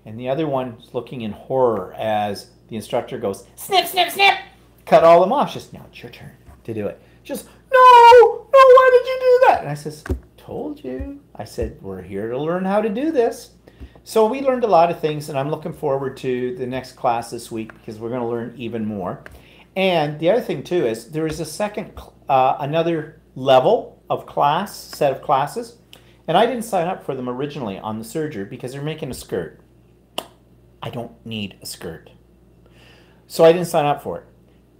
And the other one was looking in horror as the instructor goes, snip, snip, snip. Cut all them off. She says, now it's your turn to do it. She says, no, why did you do that? And I says, told you. I said, we're here to learn how to do this. So we learned a lot of things, and I'm looking forward to the next class this week because we're going to learn even more. And the other thing, too, is there is a second, another level of class, set of classes. And I didn't sign up for them originally on the serger because they're making a skirt. I don't need a skirt. So I didn't sign up for it.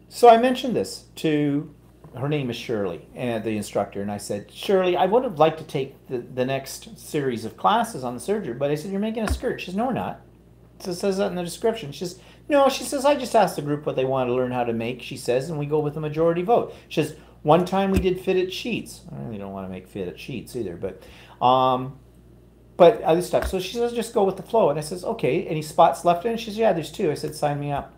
So I mentioned this to, her name is Shirley, and the instructor, and I said, Shirley, I would have liked to take the next series of classes on the serger, but I said, you're making a skirt. She says, no, we're not. So it says that in the description. She says, no, she says, I just asked the group what they want to learn how to make, she says, and we go with the majority vote. She says, one time we did fitted sheets. I really don't want to make fitted sheets either, but other stuff. So she says, just go with the flow. And I says, okay, any spots left in it? She says, yeah, there's 2. I said, sign me up.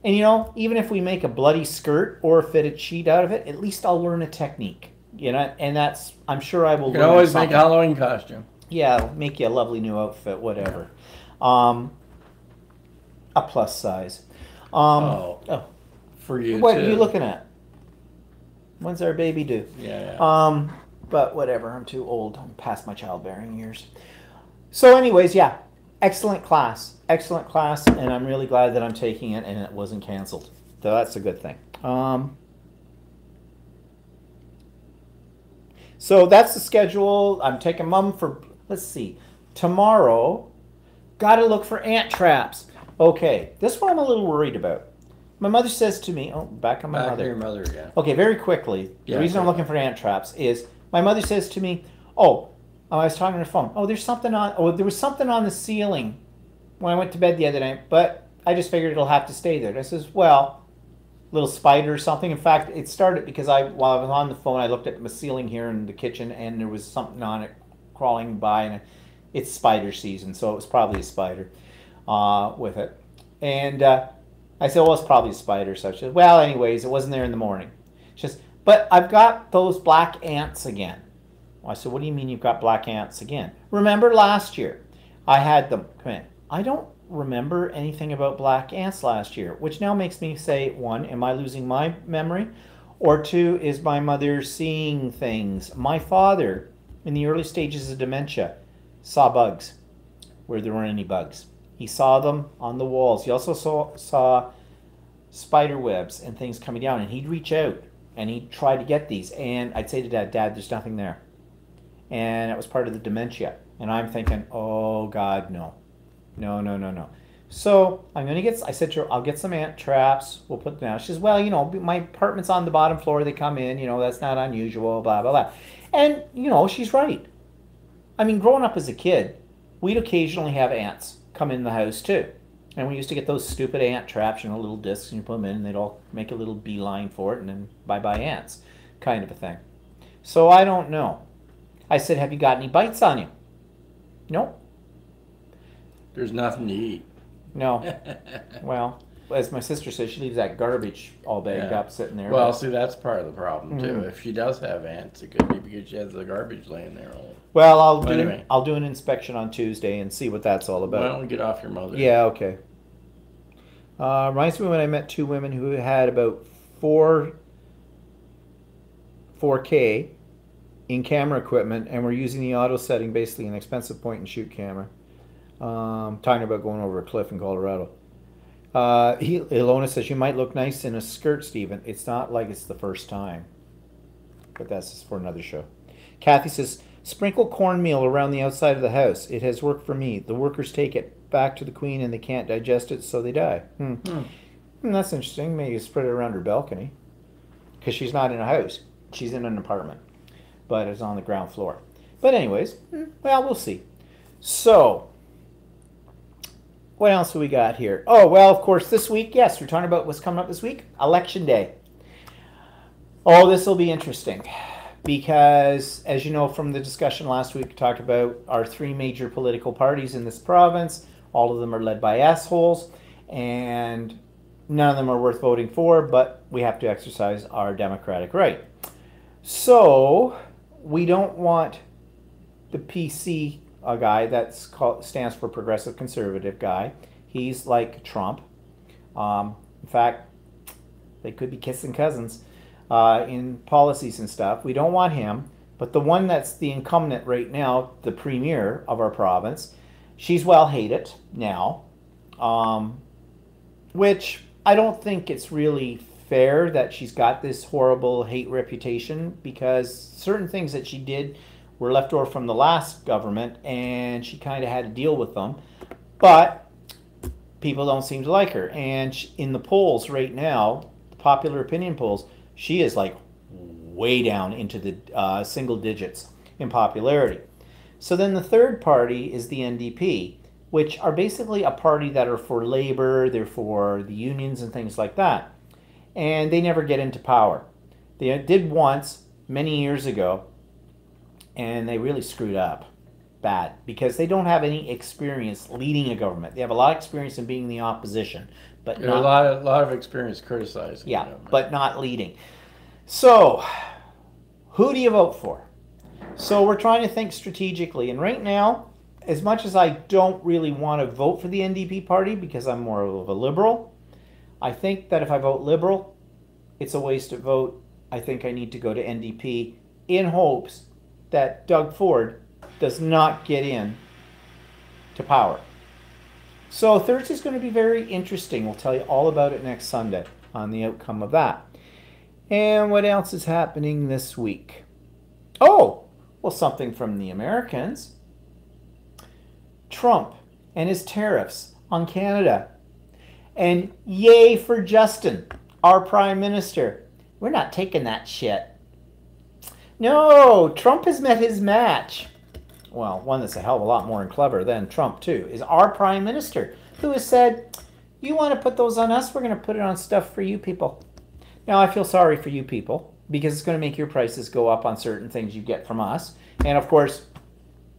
And you know, even if we make a bloody skirt or a fitted sheet out of it, at least I'll learn a technique. You know, and that's, I'm sure I will learn. You can always something. make a Halloween costume. Yeah, make you a lovely new outfit, whatever. A plus size. For you What too. are you looking at? When's our baby due? Yeah. But whatever, I'm too old. I'm past my childbearing years. So, anyways, yeah, excellent class. Excellent class, and I'm really glad that I'm taking it and it wasn't canceled. So that's a good thing. So that's the schedule. I'm taking Mom for, let's see, tomorrow. Got to look for ant traps. Okay, this one I'm a little worried about. My mother says to me, oh, back on my Back to mother. your mother again. Okay, very quickly. Yeah, the reason I'm sure. looking for ant traps is my mother says to me, oh, I was talking on the phone. Oh, there was something on the ceiling when I went to bed the other night, but I just figured it'll have to stay there. And I says, well, little spider or something. In fact, it started because while I was on the phone, I looked at the ceiling here in the kitchen and there was something on it crawling by, and it's spider season, so it was probably a spider with it. And I said, well, it's probably a spider. So she said, well, anyways, it wasn't there in the morning. She says, but I've got those black ants again. I said, what do you mean you've got black ants again? Remember last year? I had them come in. I don't remember anything about black ants last year, which now makes me say, one, am I losing my memory? Or two, is my mother seeing things? My father, in the early stages of dementia, saw bugs where there weren't any bugs. He saw them on the walls. He also saw spider webs and things coming down, and he'd reach out and he'd try to get these. And I'd say to Dad, there's nothing there. And it was part of the dementia. And I'm thinking, oh God, no. No. So I said to her, I'll get some ant traps. We'll put them out. She says, well, my apartment's on the bottom floor. They come in, that's not unusual, blah, blah, blah. And, she's right. I mean, growing up as a kid, we'd occasionally have ants come in the house too. And we used to get those stupid ant traps, little discs, and you put them in, and they'd all make a little beeline for it, and then bye-bye ants, kind of a thing. So I don't know. I said, have you got any bites on you? Nope. There's nothing to eat. No. Well, as my sister says, she leaves that garbage all bagged up sitting there. Well, see, that's part of the problem too. If she does have ants, it could be because she has the garbage laying there all. Well, Anyway. I'll do an inspection on Tuesday and see what that's all about. Why don't we get off your mother? Yeah, okay. Reminds me when I met two women who had about 4K in camera equipment and were using the auto setting, basically an expensive point and shoot camera. Talking about going over a cliff in Colorado. Ilona says, you might look nice in a skirt, Stephen. It's not like it's the first time. But that's for another show. Kathy says, sprinkle cornmeal around the outside of the house. It has worked for me. The workers take it back to the queen and they can't digest it, so they die. That's interesting. Maybe you spread it around her balcony. Because she's not in a house. She's in an apartment. But it's on the ground floor. But anyways, well, we'll see. So, what else do we got here? Oh, well, of course, this week, yes, we're talking about what's coming up this week. Election Day. Oh, this will be interesting. Because, as you know from the discussion last week, we talked about our three major political parties in this province. All of them are led by assholes. And none of them are worth voting for, but we have to exercise our democratic right. So, we don't want the PC guy that stands for Progressive Conservative guy. He's like Trump. In fact, they could be kissing cousins in policies and stuff. We don't want him. But the one that's the incumbent right now, the premier of our province, she's well hated now. Which I don't think it's really fair that she's got this horrible hate reputation, because certain things that she did were left over from the last government and she kind of had to deal with them. But people don't seem to like her. And in the polls right now, popular opinion polls, she is like way down into the single digits in popularity. So then the third party is the NDP, which are basically a party that are for labor, they're for the unions and things like that. And they never get into power. They did once, many years ago, and they really screwed up bad because they don't have any experience leading a government. They have a lot of experience in being in the opposition, but not, a lot of experience criticizing. Yeah, but not leading. So, who do you vote for? So we're trying to think strategically, and right now, as much as I don't really want to vote for the NDP party because I'm more of a liberal, I think that if I vote Liberal, it's a wasted vote. I think I need to go to NDP in hopes that Doug Ford does not get in to power. So Thursday's going to be very interesting. We'll tell you all about it next Sunday on the outcome of that. And what else is happening this week? Oh, well, something from the Americans. Trump and his tariffs on Canada. And yay for Justin, our prime minister. We're not taking that shit. No, Trump has met his match. Well, one that's a hell of a lot more clever than Trump, too, is our prime minister, who has said, you want to put those on us, we're going to put it on stuff for you people. Now, I feel sorry for you people, because it's going to make your prices go up on certain things you get from us. And, of course,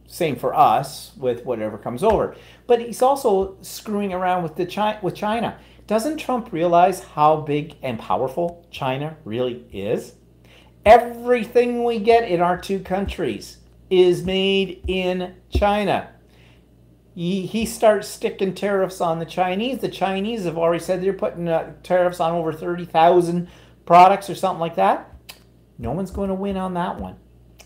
same for us with whatever comes over. But he's also screwing around with China. Doesn't Trump realize how big and powerful China really is? Everything we get in our two countries is made in China. He starts sticking tariffs on the Chinese. The Chinese have already said they're putting tariffs on over 30,000 products or something like that. No one's going to win on that one.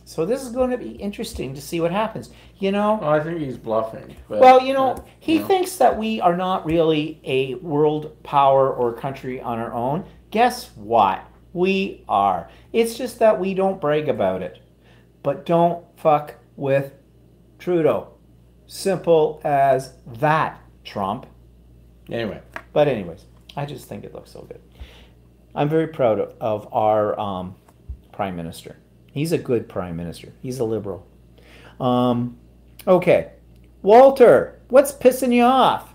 So this is going to be interesting to see what happens. You know? Well, I think he's bluffing. But, well, you know, he thinks that we are not really a world power or country on our own. Guess what? We are. It's just that we don't brag about it. But don't fuck with Trudeau. Simple as that, Trump. Anyway. But anyways, I just think it looks so good. I'm very proud of our prime minister. He's a good prime minister. He's a liberal. Okay. Walter, what's pissing you off?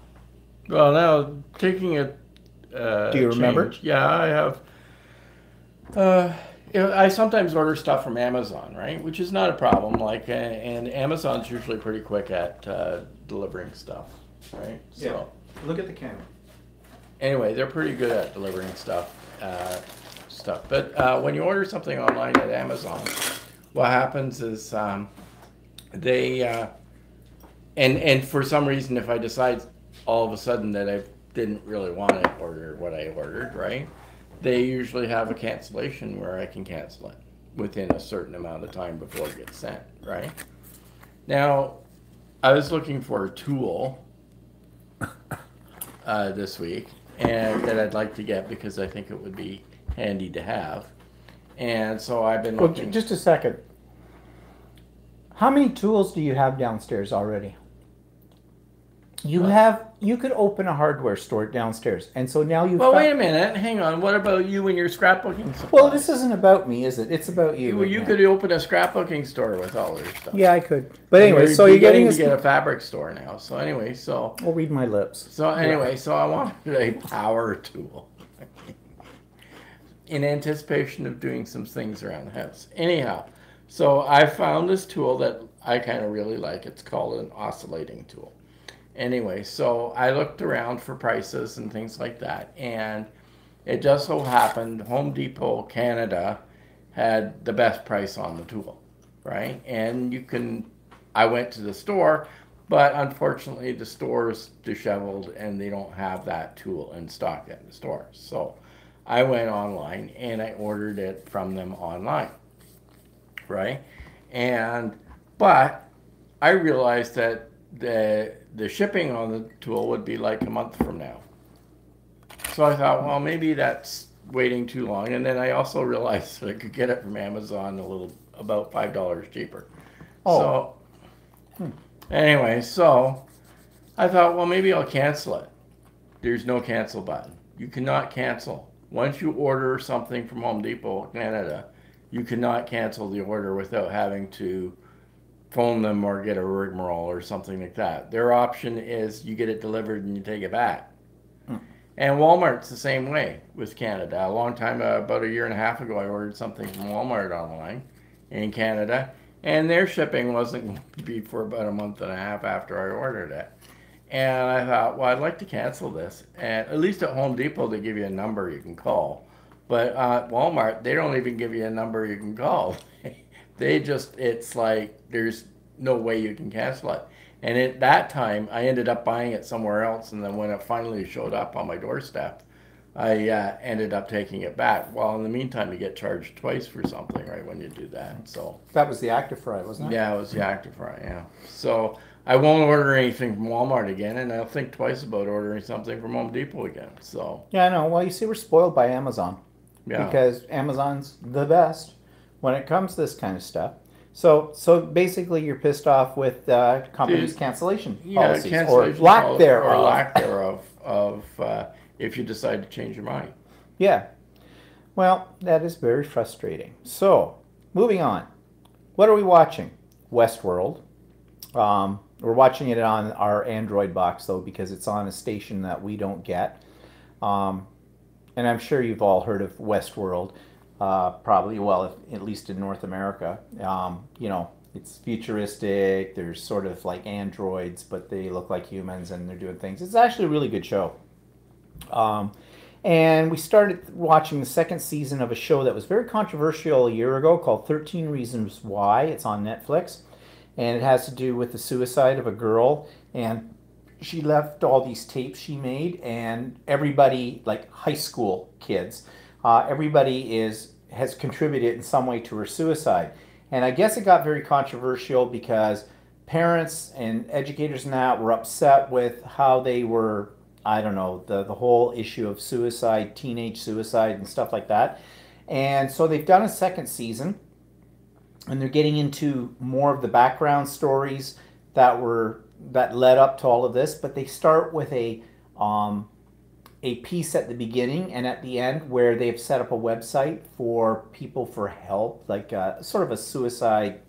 Well, now, taking a do you remember? Yeah, I have. I sometimes order stuff from Amazon, right? Which is not a problem. Like, and Amazon's usually pretty quick at delivering stuff, right? So, yeah. Look at the camera. Anyway, they're pretty good at delivering stuff. But when you order something online at Amazon, what happens is they and for some reason, if I decide all of a sudden that I didn't really want to order what I ordered, right? They usually have a cancellation where I can cancel it within a certain amount of time before it gets sent, right? Now, I was looking for a tool this week and that I'd like to get because I think it would be handy to have. And so I've been looking. Well, just a second. How many tools do you have downstairs already? You could open a hardware store downstairs, and so now you've. Well, wait a minute. Hang on. What about you and your scrapbooking supplies? Well, this isn't about me, is it? It's about you. Well, you could open a scrapbooking store with all your stuff. Yeah, I could. But anyway, so you're getting to get a fabric store now. So anyway, so. I'll read my lips. So anyway, so I wanted a power tool. In anticipation of doing some things around the house. Anyhow, so I found this tool that I kind of really like. It's called an oscillating tool. Anyway, so I looked around for prices and things like that, and it just so happened Home Depot Canada had the best price on the tool, right? And I went to the store, but unfortunately the store's disheveled and they don't have that tool in stock at the store. So I went online and I ordered it from them online, right? But I realized that the shipping on the tool would be like a month from now. So I thought, well, maybe that's waiting too long. And then I also realized that I could get it from Amazon about $5 cheaper. Oh. So anyway, so I thought, well, maybe I'll cancel it. There's no cancel button. You cannot cancel. Once you order something from Home Depot Canada, you cannot cancel the order without having to phone them or get a rigmarole or something like that. Their option is you get it delivered and you take it back. And Walmart's the same way with Canada. A long time, about a year and a half ago, I ordered something from Walmart online in Canada, and their shipping wasn't going to be for about a month and a half after I ordered it. And I thought, well, I'd like to cancel this. And at least at Home Depot, they give you a number you can call. But at Walmart, they don't even give you a number you can call. It's like there's no way you can cancel it. And at that time, I ended up buying it somewhere else. And then when it finally showed up on my doorstep, I ended up taking it back. Well, in the meantime, you get charged twice for something, right, when you do that. So That was the active fry, wasn't it? yeah, it was the Actifry. Yeah. So I won't order anything from Walmart again, and I'll think twice about ordering something from Home Depot again. So Yeah, I know. Well, you see, we're spoiled by Amazon yeah. because Amazon's the best when it comes to this kind of stuff. So basically, you're pissed off with companies' Dude, cancellation yeah, policies or cancellation lack policy or thereof. lack thereof of if you decide to change your mind. Yeah. Well, that is very frustrating. So, moving on. What are we watching? Westworld. We're watching it on our Android box though because it's on a station that we don't get. Um, and I'm sure you've all heard of Westworld. Probably, well, if, at least in North America. It's futuristic. There's sort of like androids, but they look like humans and they're doing things. It's actually a really good show. Um, and we started watching the second season of a show that was very controversial a year ago called 13 Reasons Why. It's on Netflix. And it has to do with the suicide of a girl. And she left all these tapes she made, and everybody, like high school kids, everybody has contributed in some way to her suicide. And I guess it got very controversial because parents and educators and that were upset with how they were, I don't know, the whole issue of suicide, teenage suicide, and stuff like that. And so they've done a second season, and they're getting into more of the background stories that led up to all of this. But they start with a piece at the beginning and at the end where they've set up a website for people for help, like sort of a suicide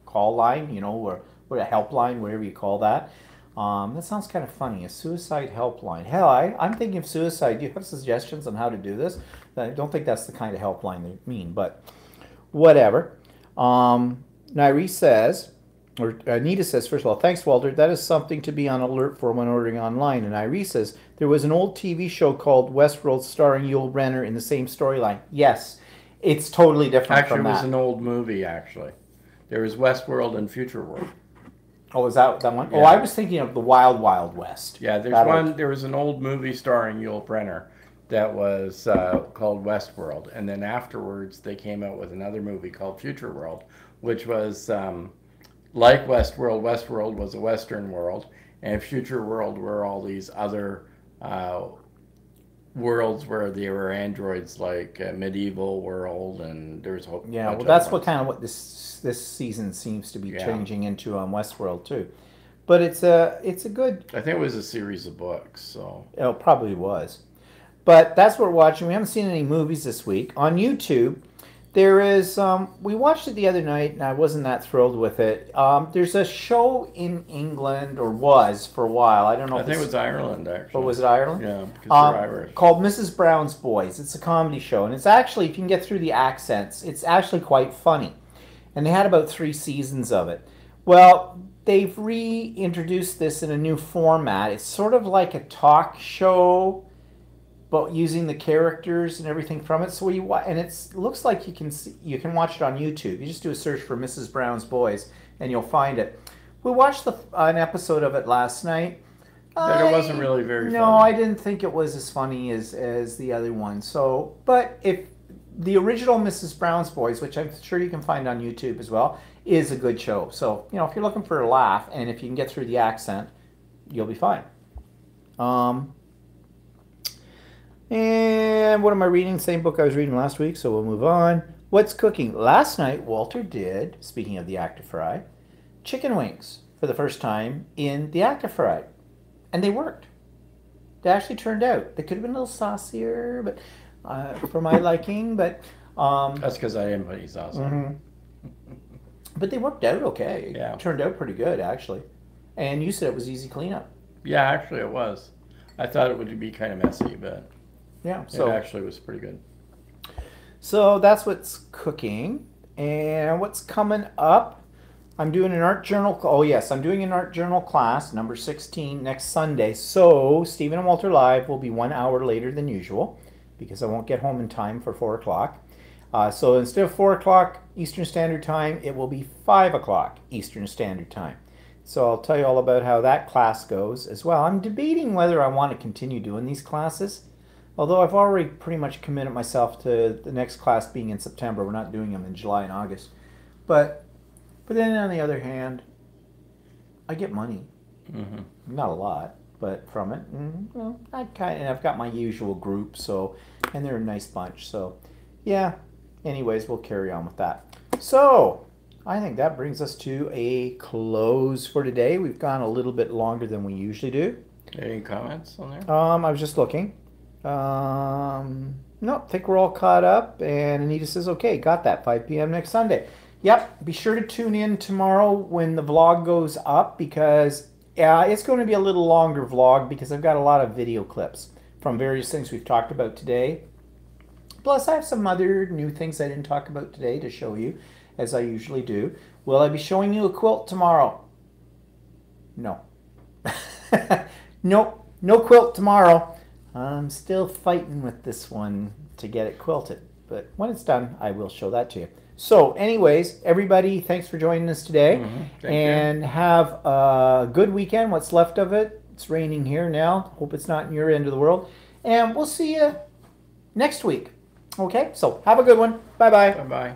call line, or a helpline, whatever you call that. That sounds kind of funny, a suicide helpline. Hell, I'm thinking of suicide. Do you have suggestions on how to do this? I don't think that's the kind of helpline they mean, but whatever. Nairi says, or Anita says, first of all, thanks, Walter. That is something to be on alert for when ordering online. And Nairi says, there was an old TV show called Westworld starring Yul Brynner in the same storyline. Yes, it's totally different Actually, from it was that. an old movie. Actually, there was Westworld and Future World. Oh, is that one? Oh, I Yeah, was thinking of the Wild Wild West. yeah. There's That one. old. There was an old movie starring Yul Brynner that was called Westworld, and then afterwards they came out with another movie called Future World, which was like Westworld. Westworld was a Western world, and Future World were all these other uh, worlds where there were androids, like a medieval world, and there's a whole Yeah, bunch well, of other that's what ones. kind of what this season seems to be Yeah, changing into on Westworld too. But it's a good. I think it was a series of books. So It probably was. But that's what we're watching. We haven't seen any movies this week. On YouTube, there is, we watched it the other night and I wasn't that thrilled with it. There's a show in England, or was for a while. I don't know I if think it it's, was Ireland or actually. was it Ireland? Yeah, because they're Irish. Called Mrs. Brown's Boys. It's a comedy show. And it's actually, if you can get through the accents, it's actually quite funny. And they had about 3 seasons of it. Well, they've reintroduced this in a new format. It's sort of like a talk show but using the characters and everything from it. So and it looks like you can watch it on YouTube. You just do a search for Mrs. Brown's Boys, and you'll find it. We watched an episode of it last night. But it wasn't really very No, I funny. didn't think it was as funny as the other one. So, but if the original Mrs. Brown's Boys, which I'm sure you can find on YouTube as well, is a good show. So, if you're looking for a laugh, and if you can get through the accent, you'll be fine. Um, and what am I reading? Same book I was reading last week, so we'll move on. What's cooking? Last night, Walter did, speaking of the Active Fry, chicken wings for the first time in the Active Fry. And they worked. They actually turned out. They could have been a little saucier, but for my liking, That's because I didn't put any sauce on it. mhm. But they worked out okay. Yeah, Turned out pretty good, actually. And you said it was easy cleanup. yeah. Actually, it was. I thought it would be kind of messy, but Yeah, it actually was pretty good. so that's what's cooking. And what's coming up? I'm doing an art journal. Oh, yes, I'm doing an art journal class, number 16, next Sunday. So, Stephen and Walter Live will be 1 hour later than usual because I won't get home in time for 4 o'clock. So, instead of 4 o'clock Eastern Standard Time, it will be 5 o'clock Eastern Standard Time. So, I'll tell you all about how that class goes as well. I'm debating whether I want to continue doing these classes. Although I've already pretty much committed myself to the next class being in September. We're not doing them in July and August. But then on the other hand, I get money. Mm-hmm. Not a lot, but from it, well, I've got my usual group, so, and they're a nice bunch. So, yeah. Anyways, we'll carry on with that. So, I think that brings us to a close for today. We've gone a little bit longer than we usually do. Any comments on there? I was just looking. No, I think we're all caught up. And Anita says, okay, got that. 5 p.m. next Sunday. Yep, be sure to tune in tomorrow when the vlog goes up because it's going to be a little longer vlog because I've got a lot of video clips from various things we've talked about today. Plus, I have some other new things I didn't talk about today to show you, as I usually do. Will I be showing you a quilt tomorrow? No. Nope, no quilt tomorrow. I'm still fighting with this one to get it quilted. But when it's done, I will show that to you. So, anyways, everybody, thanks for joining us today. Thank you. Have a good weekend, what's left of it. It's raining here now. Hope it's not in your end of the world. And we'll see you next week. Okay, so have a good one. Bye-bye. Bye-bye.